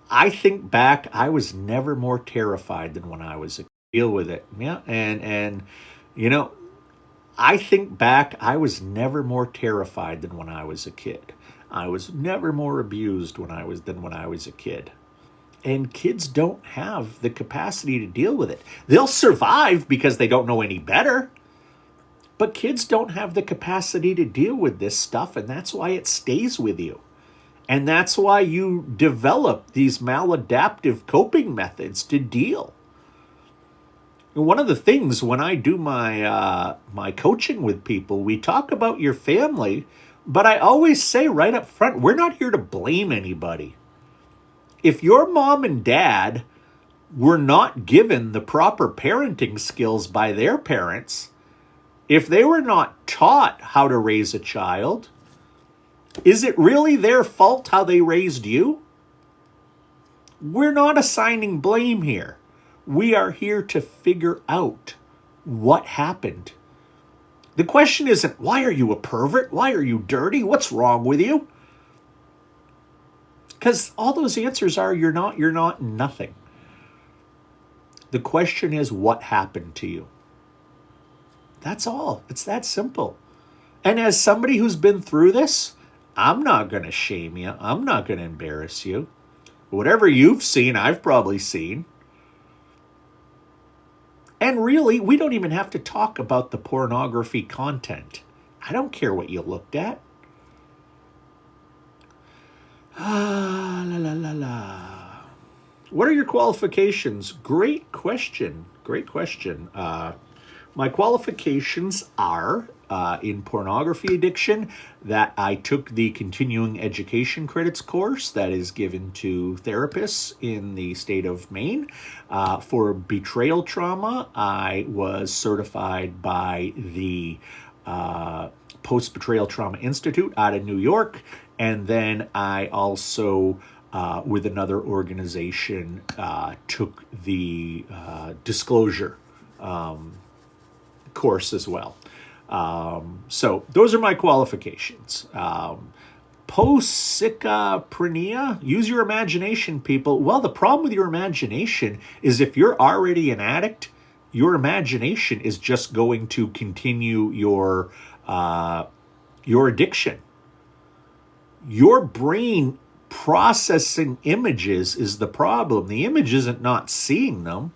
I think back, I was never more terrified than when I was a kid. Deal with it. Yeah, and you know, I think back, I was never more terrified than when I was a kid. I was never more abused than when I was a kid. And kids don't have the capacity to deal with it. They'll survive because they don't know any better. But kids don't have the capacity to deal with this stuff, and that's why it stays with you. And that's why you develop these maladaptive coping methods to deal. One of the things when I do my coaching with people, we talk about your family, but I always say right up front, we're not here to blame anybody. If your mom and dad were not given the proper parenting skills by their parents, if they were not taught how to raise a child, is it really their fault how they raised you? We're not assigning blame here. We are here to figure out what happened. The question isn't, why are you a pervert? Why are you dirty? What's wrong with you? Because all those answers are, you're not, nothing. The question is, what happened to you? That's all. It's that simple. And as somebody who's been through this, I'm not going to shame you. I'm not going to embarrass you. Whatever you've seen, I've probably seen. And really, we don't even have to talk about the pornography content. I don't care what you looked at. La la la la. What are your qualifications? Great question. Great question. My qualifications are in pornography addiction, that I took the continuing education credits course that is given to therapists in the state of Maine. For betrayal trauma, I was certified by the Post-Betrayal Trauma Institute out of New York. And then I also, with another organization, took the disclosure course as well. So those are my qualifications. Post-schizophrenia, use your imagination, people. Well, the problem with your imagination is if you're already an addict, your imagination is just going to continue your addiction. Your brain processing images is the problem. The image isn't not seeing them.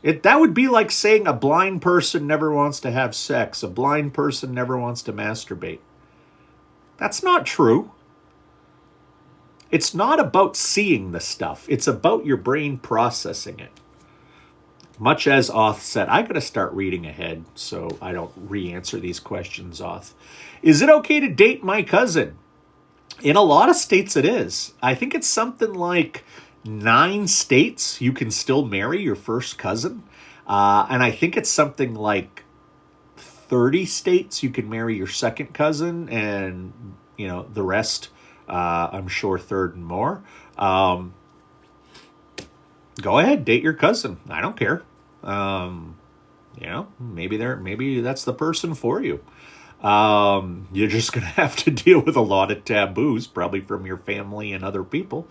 That would be like saying a blind person never wants to have sex. A blind person never wants to masturbate. That's not true. It's not about seeing the stuff. It's about your brain processing it. Much as Oth said, I got to start reading ahead so I don't re-answer these questions, Oth. Is it okay to date my cousin? In a lot of states it is. I think it's something like 9 states you can still marry your first cousin. And I think it's something like 30 states you can marry your second cousin, and the rest, I'm sure, third and more. Go ahead, date your cousin. I don't care. Maybe that's the person for you. You're just going to have to deal with a lot of taboos, probably from your family and other people.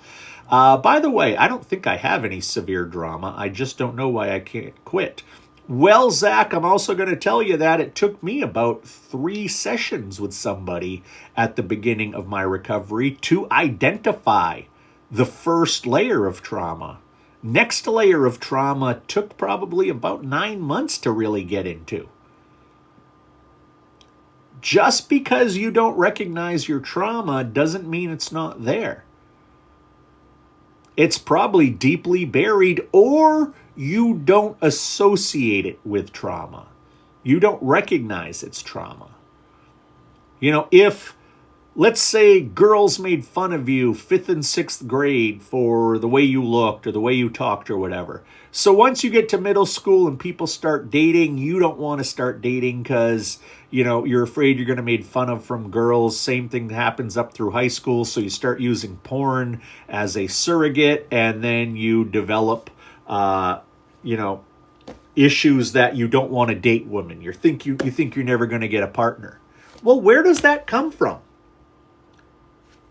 By the way, I don't think I have any severe drama. I just don't know why I can't quit. Well, Zach, I'm also going to tell you that it took me about 3 sessions with somebody at the beginning of my recovery to identify the first layer of trauma. Next layer of trauma took probably about 9 months to really get into. Just because you don't recognize your trauma doesn't mean it's not there. It's probably deeply buried, or you don't associate it with trauma. You don't recognize it's trauma. You know, if, let's say, girls made fun of you 5th and 6th grade for the way you looked or the way you talked or whatever. So once you get to middle school and people start dating, you don't want to start dating because, you know, you're afraid you're going to be made fun of from girls. Same thing happens up through high school. So you start using porn as a surrogate, and then you develop, issues that you don't want to date women. You think you're never going to get a partner. Well, where does that come from?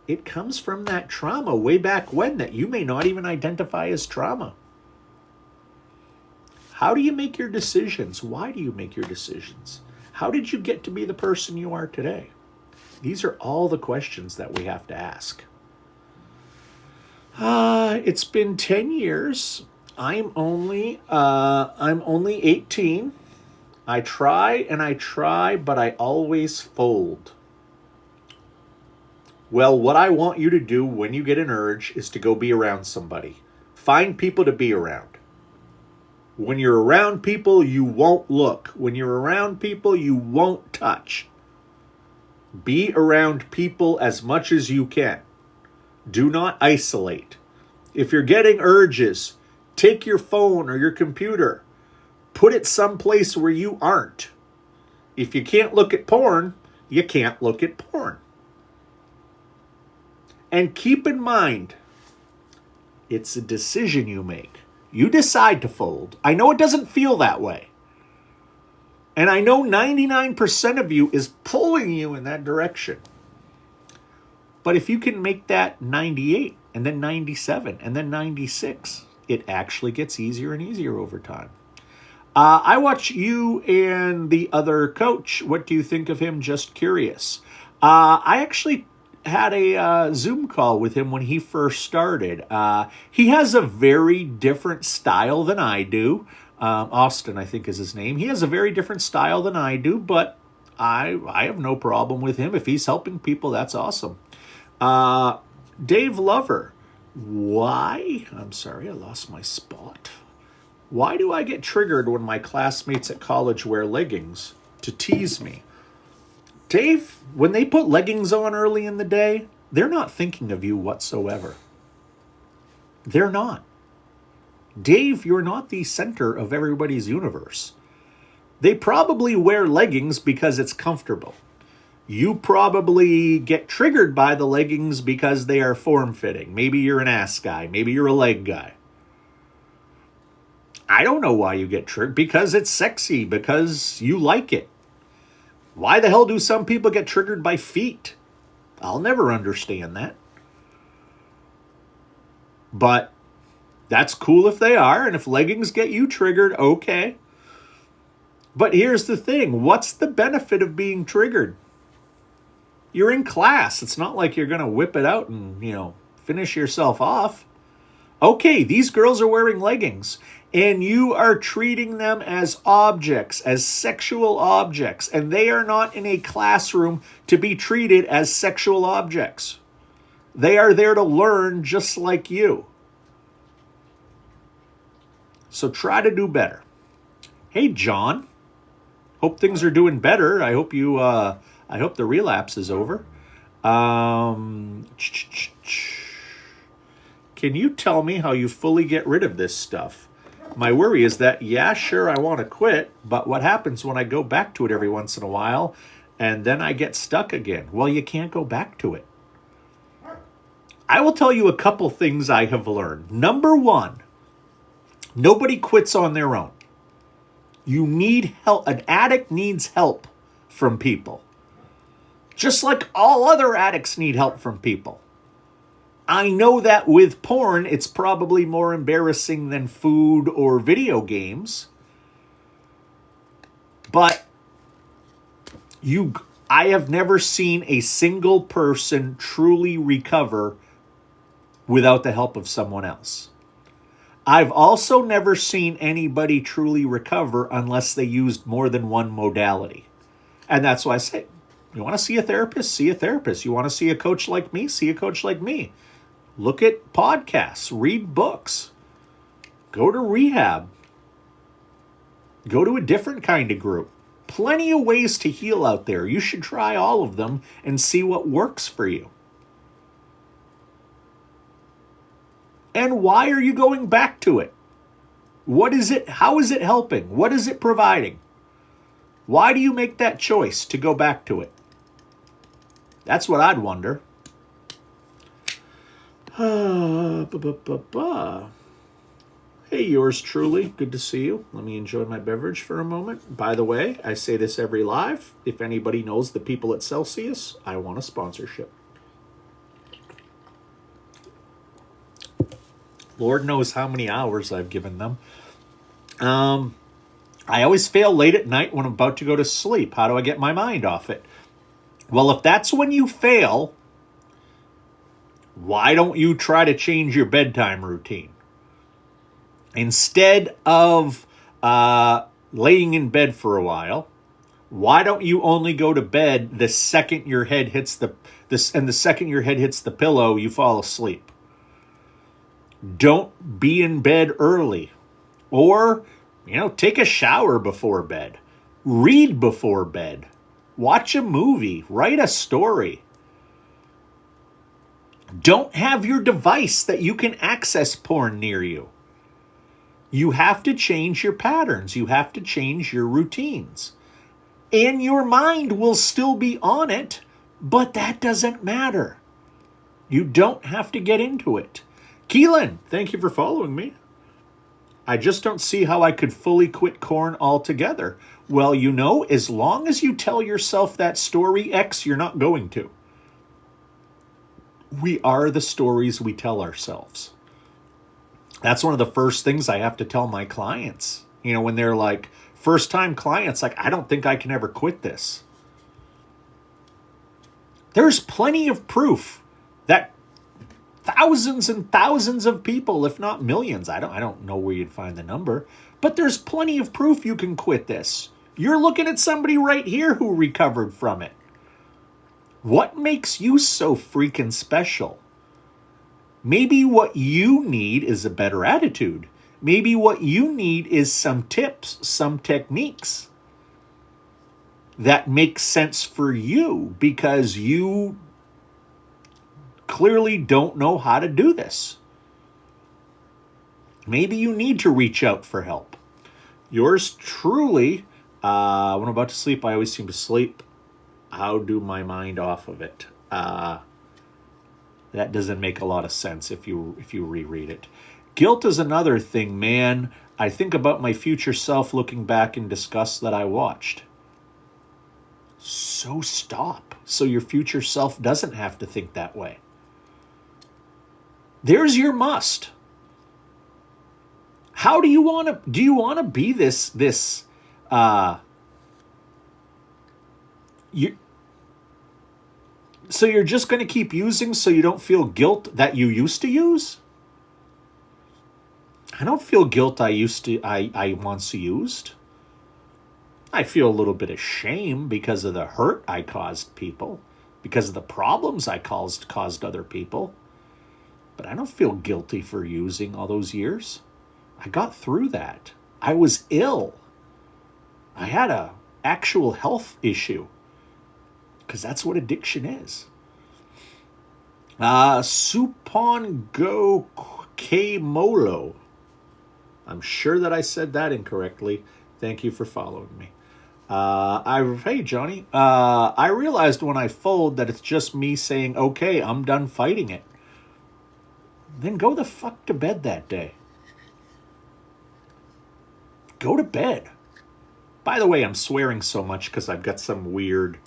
It comes from that trauma way back when that you may not even identify as trauma. How do you make your decisions? Why do you make your decisions? How did you get to be the person you are today? These are all the questions that we have to ask. It's been 10 years. I'm only 18. I try, but I always fold. Well, what I want you to do when you get an urge is to go be around somebody. Find people to be around. When you're around people, you won't look. When you're around people, you won't touch. Be around people as much as you can. Do not isolate. If you're getting urges, take your phone or your computer. Put it someplace where you aren't. If you can't look at porn, you can't look at porn. And keep in mind, it's a decision you make. You decide to fold. I know it doesn't feel that way. And I know 99% of you is pulling you in that direction. But if you can make that 98 and then 97 and then 96, it actually gets easier and easier over time. I watch you and the other coach. What do you think of him? Just curious. I actually had a Zoom call with him when he first started. He has a very different style than I do. Austin, I think is his name. He has a very different style than I do, but I have no problem with him. If he's helping people, that's awesome. Dave Lover. Why? I'm sorry, I lost my spot. Why do I get triggered when my classmates at college wear leggings to tease me? Dave, when they put leggings on early in the day, they're not thinking of you whatsoever. They're not. Dave, you're not the center of everybody's universe. They probably wear leggings because it's comfortable. You probably get triggered by the leggings because they are form-fitting. Maybe you're an ass guy. Maybe you're a leg guy. I don't know why you get triggered. Because it's sexy. Because you like it. Why the hell do some people get triggered by feet? I'll never understand that. But that's cool if they are. And if leggings get you triggered, okay. But here's the thing. What's the benefit of being triggered? You're in class. It's not like you're going to whip it out and, finish yourself off. Okay, these girls are wearing leggings, and you are treating them as objects, as sexual objects, and they are not in a classroom to be treated as sexual objects. They are there to learn just like you. So try to do better. Hey, John. Hope things are doing better. I hope the relapse is over. Can you tell me how you fully get rid of this stuff? My worry is that, yeah, sure, I want to quit, but what happens when I go back to it every once in a while and then I get stuck again? Well, you can't go back to it. I will tell you a couple things I have learned. Number one, nobody quits on their own. You need help. An addict needs help from people. Just like all other addicts need help from people. I know that with porn, it's probably more embarrassing than food or video games. But I have never seen a single person truly recover without the help of someone else. I've also never seen anybody truly recover unless they used more than one modality. And that's why I say, you want to see a therapist? See a therapist. You want to see a coach like me? See a coach like me. Look at podcasts, read books, go to rehab, go to a different kind of group. Plenty of ways to heal out there. You should try all of them and see what works for you. And why are you going back to it? What is it? How is it helping? What is it providing? Why do you make that choice to go back to it? That's what I'd wonder. Hey, yours truly. Good to see you. Let me enjoy my beverage for a moment. By the way, I say this every live. If anybody knows the people at Celsius, I want a sponsorship. Lord knows how many hours I've given them. I always fail late at night when I'm about to go to sleep. How do I get my mind off it? Well, if that's when you fail, why don't you try to change your bedtime routine? Instead of laying in bed for a while, why don't you only go to bed the second your head hits the second your head hits the pillow, you fall asleep? Don't be in bed early. Or, take a shower before bed. Read before bed. Watch a movie. Write a story. Don't have your device that you can access porn near you. You have to change your patterns. You have to change your routines. And your mind will still be on it, but that doesn't matter. You don't have to get into it. Keelan, thank you for following me. I just don't see how I could fully quit corn altogether. Well, as long as you tell yourself that story X, you're not going to. We are the stories we tell ourselves. That's one of the first things I have to tell my clients. When they're like first-time clients, like, I don't think I can ever quit this. There's plenty of proof that thousands and thousands of people, if not millions, I don't know where you'd find the number, but there's plenty of proof you can quit this. You're looking at somebody right here who recovered from it. What makes you so freaking special? Maybe what you need is a better attitude. Maybe what you need is some tips, some techniques that make sense for you because you clearly don't know how to do this. Maybe you need to reach out for help. Yours truly, when I'm about to sleep, I always seem to sleep. How do my mind off of it? That doesn't make a lot of sense if you reread it. Guilt is another thing, man. I think about my future self looking back in disgust that I watched. So stop. So your future self doesn't have to think that way. There's your must. How do you want to be this so you're just going to keep using so you don't feel guilt that you used to use? I don't feel guilt I once used. I feel a little bit of shame because of the hurt I caused people, because of the problems I caused other people. But I don't feel guilty for using all those years. I got through that. I was ill. I had an actual health issue. Because that's what addiction is. Supon Go K Molo. I'm sure that I said that incorrectly. Thank you for following me. Hey, Johnny. I realized when I fold that it's just me saying, okay, I'm done fighting it. Then go the fuck to bed that day. Go to bed. By the way, I'm swearing so much because I've got some weird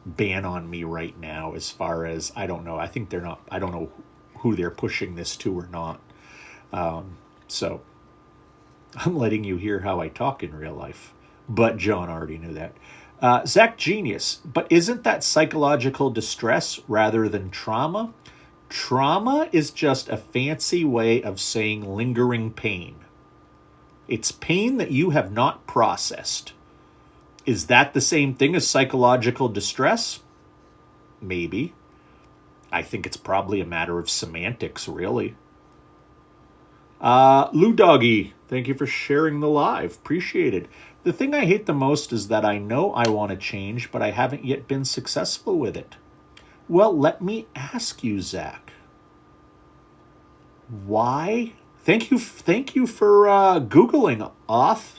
ban on me right now as far as, I don't know. I think they're not, I don't know who they're pushing this to or not. So I'm letting you hear how I talk in real life. But John already knew that. Zach Genius, but isn't that psychological distress rather than trauma? Trauma is just a fancy way of saying lingering pain. It's pain that you have not processed. Is that the same thing as psychological distress? Maybe. I think it's probably a matter of semantics, really. Lou Doggy, thank you for sharing the live. Appreciate it. The thing I hate the most is that I know I want to change, but I haven't yet been successful with it. Well, let me ask you, Zach. Why? Thank you for Googling, Off.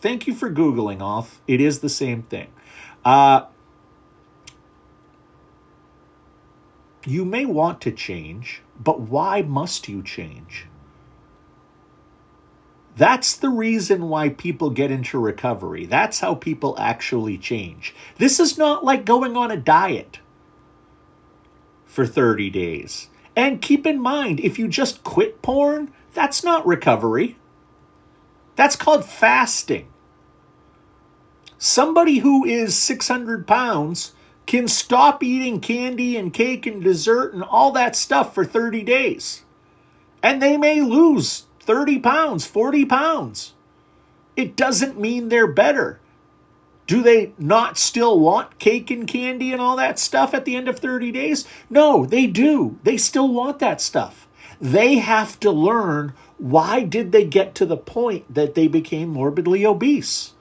Thank you for Googling, Off. It is the same thing. You may want to change, but why must you change? That's the reason why people get into recovery. That's how people actually change. This is not like going on a diet for 30 days. And keep in mind, if you just quit porn, that's not recovery. That's called fasting. Somebody who is 600 pounds can stop eating candy and cake and dessert and all that stuff for 30 days. And they may lose 30 pounds, 40 pounds. It doesn't mean they're better. Do they not still want cake and candy and all that stuff at the end of 30 days? No, they do. They still want that stuff. They have to learn, why did they get to the point that they became morbidly obese?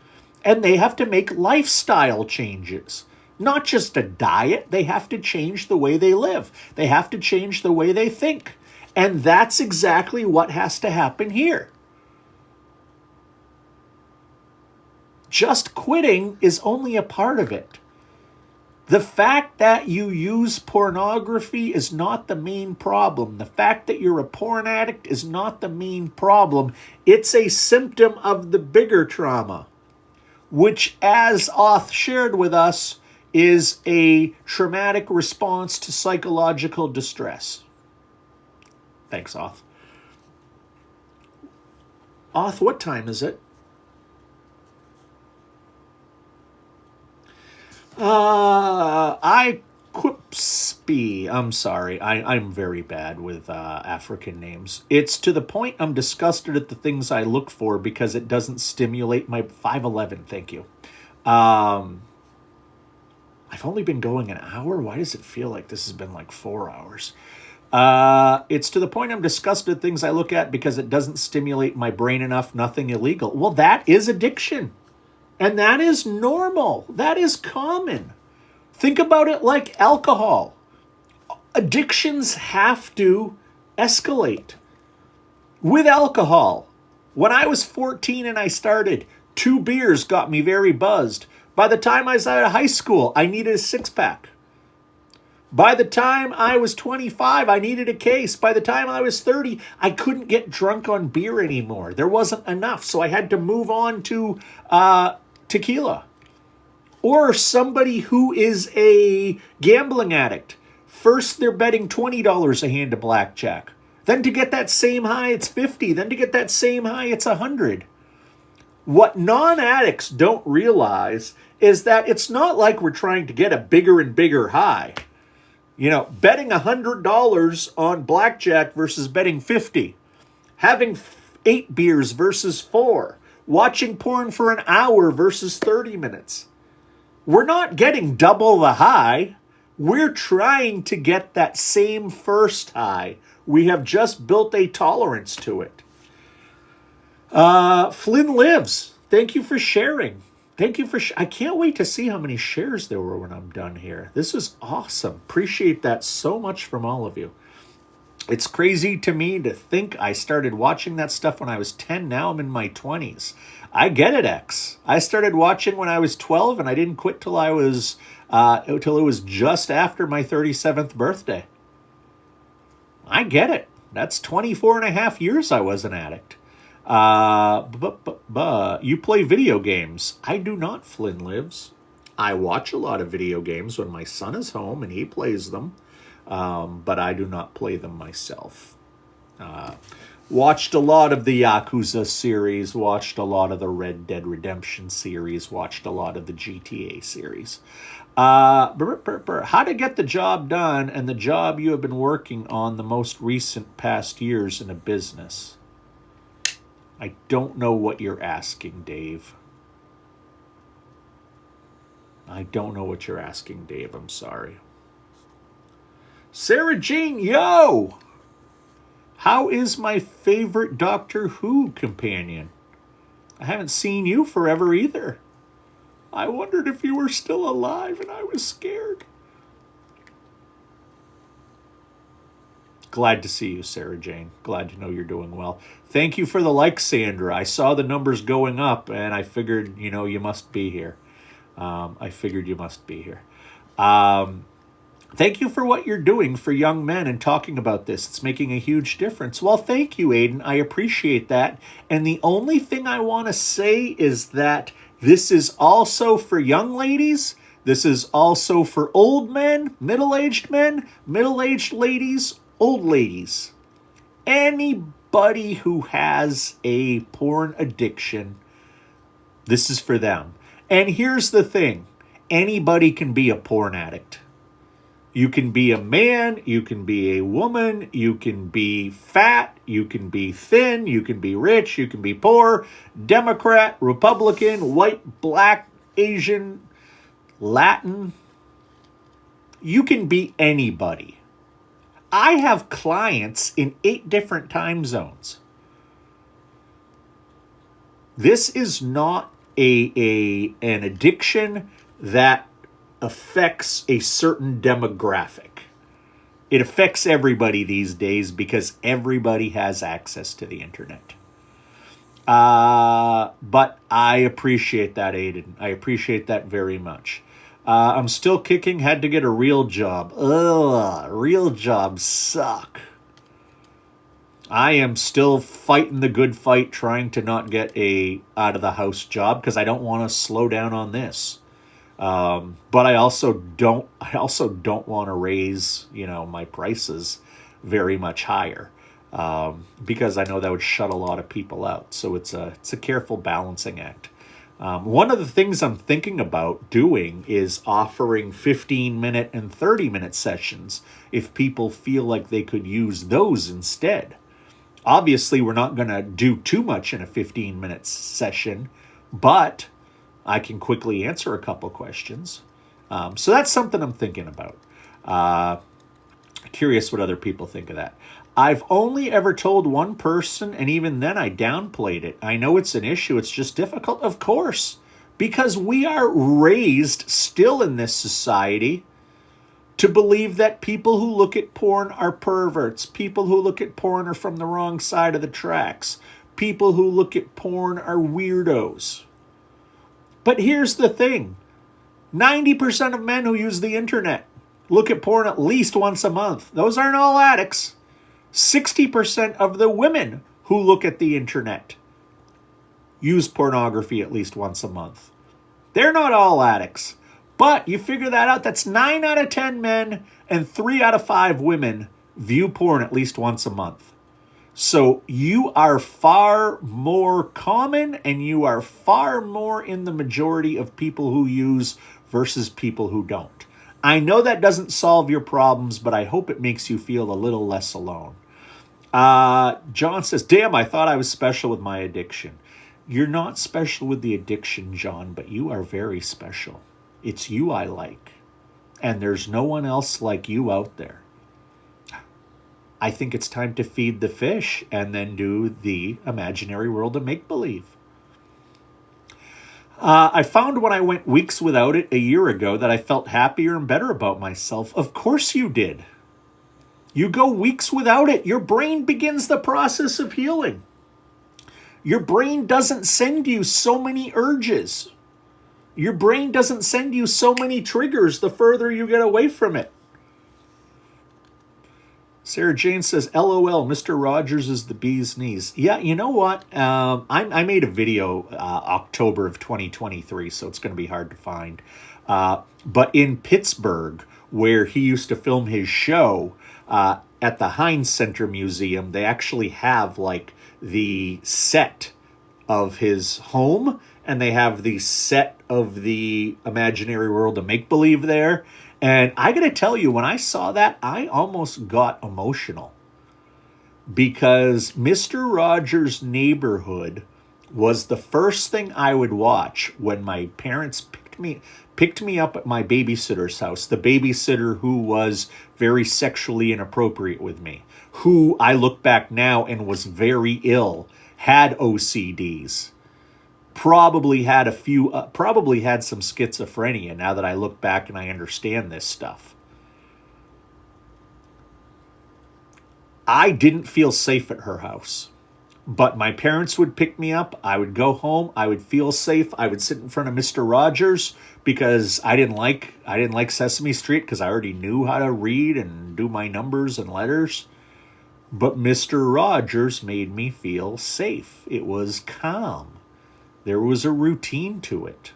And they have to make lifestyle changes. Not just a diet. They have to change the way they live. They have to change the way they think. And that's exactly what has to happen here. Just quitting is only a part of it. The fact that you use pornography is not the main problem. The fact that you're a porn addict is not the main problem. It's a symptom of the bigger trauma, which, as Oth shared with us, is a traumatic response to psychological distress. Thanks, Oth. Oth, what time is it? I'm sorry. I'm very bad with African names. It's to the point I'm disgusted at the things I look for because it doesn't stimulate my 511. Thank you. I've only been going an hour. Why does it feel like this has been like 4 hours? It's to the point I'm disgusted at things I look at because it doesn't stimulate my brain enough. Nothing illegal. Well, that is addiction. And that is normal. That is common. Think about it like alcohol. Addictions have to escalate. With alcohol, when I was 14 and I started, 2 beers got me very buzzed. By the time I was out of high school, I needed a 6-pack. By the time I was 25, I needed a case. By the time I was 30, I couldn't get drunk on beer anymore. There wasn't enough, so I had to move on to tequila. Or somebody who is a gambling addict. First, they're betting $20 a hand of blackjack. Then to get that same high, it's 50. Then to get that same high, it's 100. What non-addicts don't realize is that it's not like we're trying to get a bigger and bigger high. You know, betting $100 on blackjack versus betting 50. Having 8 beers versus 4. Watching porn for an hour versus 30 minutes. We're not getting double the high. We're trying to get that same first high. We have just built a tolerance to it. Flynn Lives, thank you for sharing. Thank you for I can't wait to see how many shares there were when I'm done here. This is awesome. Appreciate that so much from all of you. It's crazy to me to think I started watching that stuff when I was 10. Now I'm in my 20s. I get it, X. I started watching when I was 12, and I didn't quit till it was just after my 37th birthday. I get it. That's 24 and a half years I was an addict. You play video games. I do not, Flynn Lives. I watch a lot of video games when my son is home and he plays them. But I do not play them myself. Watched a lot of the Yakuza series, watched a lot of the Red Dead Redemption series, watched a lot of the GTA series. How to get the job done and the job you have been working on the most recent past years in a business. I don't know what you're asking, Dave. I don't know what you're asking, Dave. I'm sorry. Sarah Jane, yo! How is my favorite Doctor Who companion? I haven't seen you forever either. I wondered if you were still alive and I was scared. Glad to see you, Sarah Jane. Glad to know you're doing well. Thank you for the like, Sandra. I saw the numbers going up and I figured, you must be here. Thank you for what you're doing for young men and talking about this. It's making a huge difference. Well, thank you, Aiden. I appreciate that. And the only thing I want to say is that this is also for young ladies. This is also for old men, middle-aged ladies, old ladies. Anybody who has a porn addiction, this is for them. And here's the thing. Anybody can be a porn addict. You can be a man, you can be a woman, you can be fat, you can be thin, you can be rich, you can be poor, Democrat, Republican, white, black, Asian, Latin. You can be anybody. I have clients in 8 different time zones. This is not an addiction that affects a certain demographic. It affects everybody these days because everybody has access to the internet. But I appreciate that, Aiden. I appreciate that very much. I'm still kicking, had to get a real job. Ugh, real jobs suck. I am still fighting the good fight, trying to not get a out of the house job because I don't want to slow down on this. But I also don't want to raise, my prices very much higher, because I know that would shut a lot of people out. So it's a careful balancing act. One of the things I'm thinking about doing is offering 15-minute and 30-minute sessions if people feel like they could use those instead. Obviously, we're not going to do too much in a 15-minute session, but I can quickly answer a couple questions. So that's something I'm thinking about. Curious what other people think of that. I've only ever told one person, and even then I downplayed it. I know it's an issue. It's just difficult, of course, because we are raised still in this society to believe that people who look at porn are perverts. People who look at porn are from the wrong side of the tracks. People who look at porn are weirdos. But here's the thing. 90% of men who use the internet look at porn at least once a month. Those aren't all addicts. 60% of the women who look at the internet use pornography at least once a month. They're not all addicts. But you figure that out. That's 9 out of 10 men and 3 out of 5 women view porn at least once a month. So you are far more common and you are far more in the majority of people who use versus people who don't. I know that doesn't solve your problems, but I hope it makes you feel a little less alone. John says, damn, I thought I was special with my addiction. You're not special with the addiction, John, but you are very special. It's you I like. And there's no one else like you out there. I think it's time to feed the fish and then do the imaginary world of make-believe. I found when I went weeks without it a year ago that I felt happier and better about myself. Of course you did. You go weeks without it. Your brain begins the process of healing. Your brain doesn't send you so many urges. Your brain doesn't send you so many triggers the further you get away from it. Sarah Jane says, LOL, Mr. Rogers is the bee's knees. Yeah, you know what? I made a video October of 2023, so it's going to be hard to find. But in Pittsburgh, where he used to film his show, at the Heinz Center Museum, they actually have like the set of his home, and they have the set of the imaginary world of make-believe there. And I got to tell you, when I saw that, I almost got emotional because Mr. Rogers' Neighborhood was the first thing I would watch when my parents picked picked me up at my babysitter's house, the babysitter who was very sexually inappropriate with me, who I look back now and was very ill, had OCDs, probably had some schizophrenia now that I look back and I understand this stuff. I didn't feel safe at her house. But my parents would pick me up. I would go home. I would feel safe. I would sit in front of Mr. Rogers because I didn't like Sesame Street because I already knew how to read and do my numbers and letters. But Mr. Rogers made me feel safe. It was calm. There was a routine to it.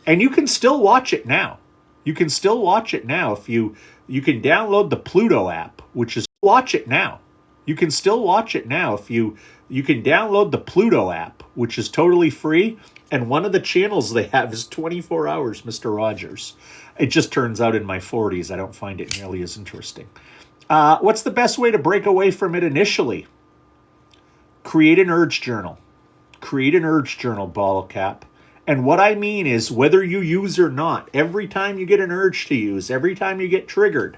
And you can still watch it now. You can still watch it now if you can download the Pluto app, which is watch it now. You can still watch it now if you can download the Pluto app, which is totally free. And one of the channels they have is 24 hours, Mr. Rogers. It just turns out in my 40s, I don't find it nearly as interesting. What's the best way to break away from it initially? Create an urge journal. Create an urge journal, bottle cap. And what I mean is whether you use or not, every time you get an urge to use, every time you get triggered,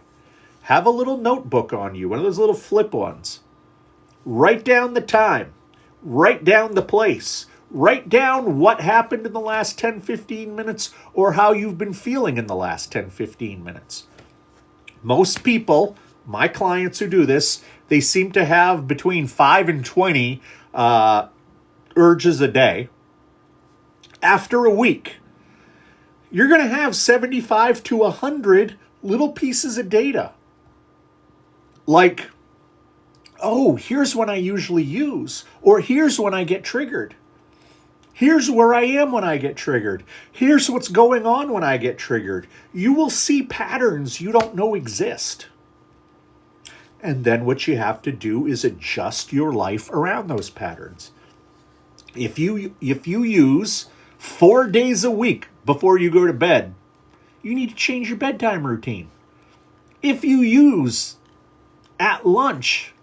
have a little notebook on you, one of those little flip ones. Write down the time. Write down the place. Write down what happened in the last 10, 15 minutes or how you've been feeling in the last 10, 15 minutes. Most people, my clients who do this, they seem to have between 5 and 20 urges a day. After a week, you're going to have 75 to 100 little pieces of data. Like, oh, here's when I usually use, or here's when I get triggered. Here's where I am when I get triggered. Here's what's going on when I get triggered. You will see patterns you don't know exist. And then what you have to do is adjust your life around those patterns. If you use 4 days a week before you go to bed, you need to change your bedtime routine. If you use at lunch,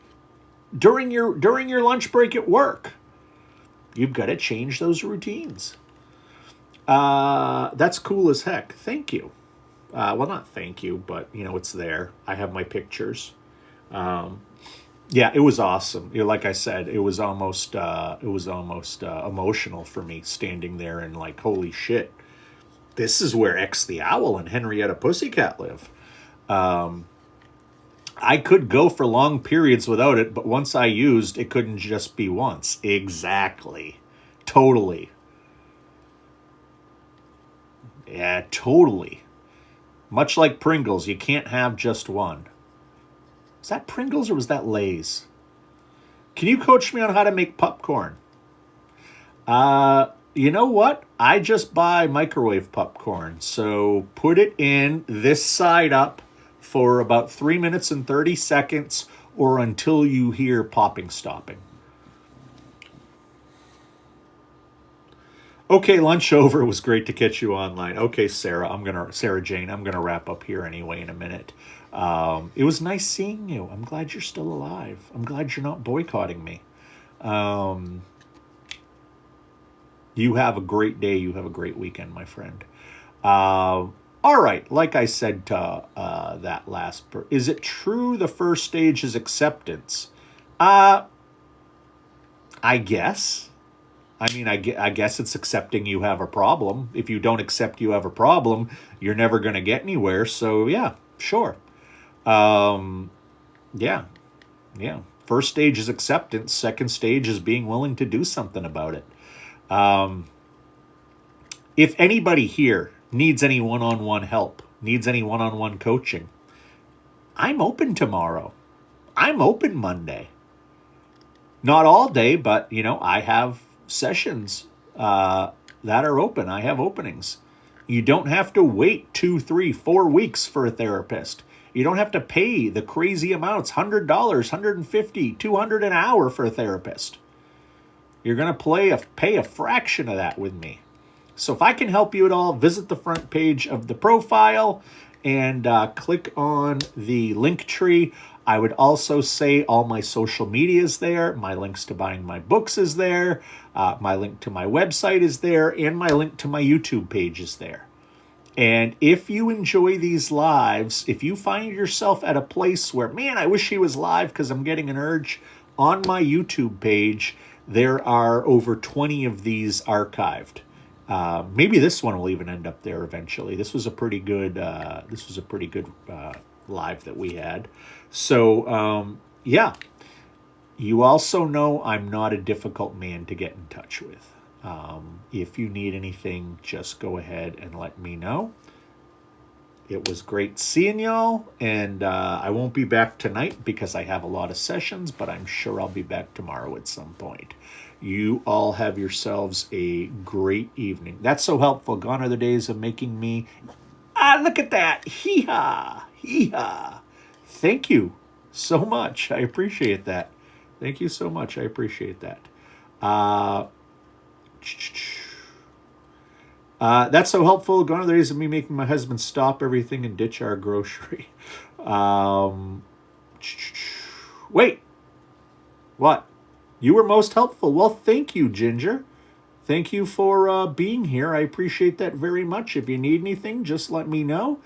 during your lunch break at work, you've got to change those routines. That's cool as heck. Thank you. Well, not thank you, but it's there. I have my pictures. Yeah, it was awesome. Like I said, it was almost emotional for me standing there and like, holy shit, this is where X the Owl and Henrietta Pussycat live. I could go for long periods without it, but once I used, it couldn't just be once. Exactly. Totally. Yeah, totally. Much like Pringles, you can't have just one. Was that Pringles or was that Lay's? Can you coach me on how to make popcorn? You know what? I just buy microwave popcorn. So put it in this side up for about 3 minutes and 30 seconds or until you hear popping stopping. Okay, lunch over. It was great to catch you online. Okay, Sarah Jane, I'm gonna wrap up here anyway in a minute. It was nice seeing you. I'm glad you're still alive. I'm glad you're not boycotting me. You have a great day. You have a great weekend, my friend. All right, like I said to that last is it true the first stage is acceptance? I guess. I mean, I guess it's accepting you have a problem. If you don't accept you have a problem, you're never going to get anywhere. So, yeah, sure. Yeah. First stage is acceptance. Second stage is being willing to do something about it. If anybody here needs any one-on-one help, needs any one-on-one coaching, I'm open tomorrow. I'm open Monday. Not all day, but, I have sessions that are open. I have openings. You don't have to wait 2, 3, 4 weeks for a therapist. You don't have to pay the crazy amounts, $100, $150, $200 an hour for a therapist. You're going to pay a fraction of that with me. So if I can help you at all, visit the front page of the profile and click on the link tree. I would also say all my social media is there. My links to buying my books is there. My link to my website is there. And my link to my YouTube page is there. And if you enjoy these lives, if you find yourself at a place where, man, I wish he was live because I'm getting an urge, on my YouTube page, there are over 20 of these archived. Maybe this one will even end up there eventually. This was a pretty good. Live that we had. So yeah. You also know I'm not a difficult man to get in touch with. If you need anything, just go ahead and let me know. It was great seeing y'all, and I won't be back tonight because I have a lot of sessions, but I'm sure I'll be back tomorrow at some point. You all have yourselves a great evening. That's so helpful. Gone are the days of making me... look at that. Hee-haw. Hee-haw. Thank you so much. I appreciate that. Thank you so much. I appreciate that. That's so helpful. Gone are the days of me making my husband stop everything and ditch our grocery. Wait. What? You were most helpful. Well, thank you, Ginger. Thank you for being here. I appreciate that very much. If you need anything, just let me know.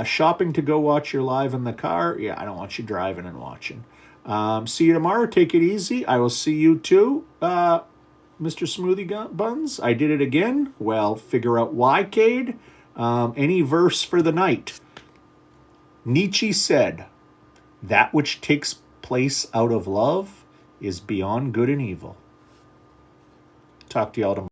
Shopping to go watch your live in the car. Yeah, I don't want you driving and watching. See you tomorrow. Take it easy. I will see you too, Mr. Smoothie Buns. I did it again. Well, figure out why, Cade. Any verse for the night. Nietzsche said, that which takes place out of love is beyond good and evil. Talk to y'all tomorrow.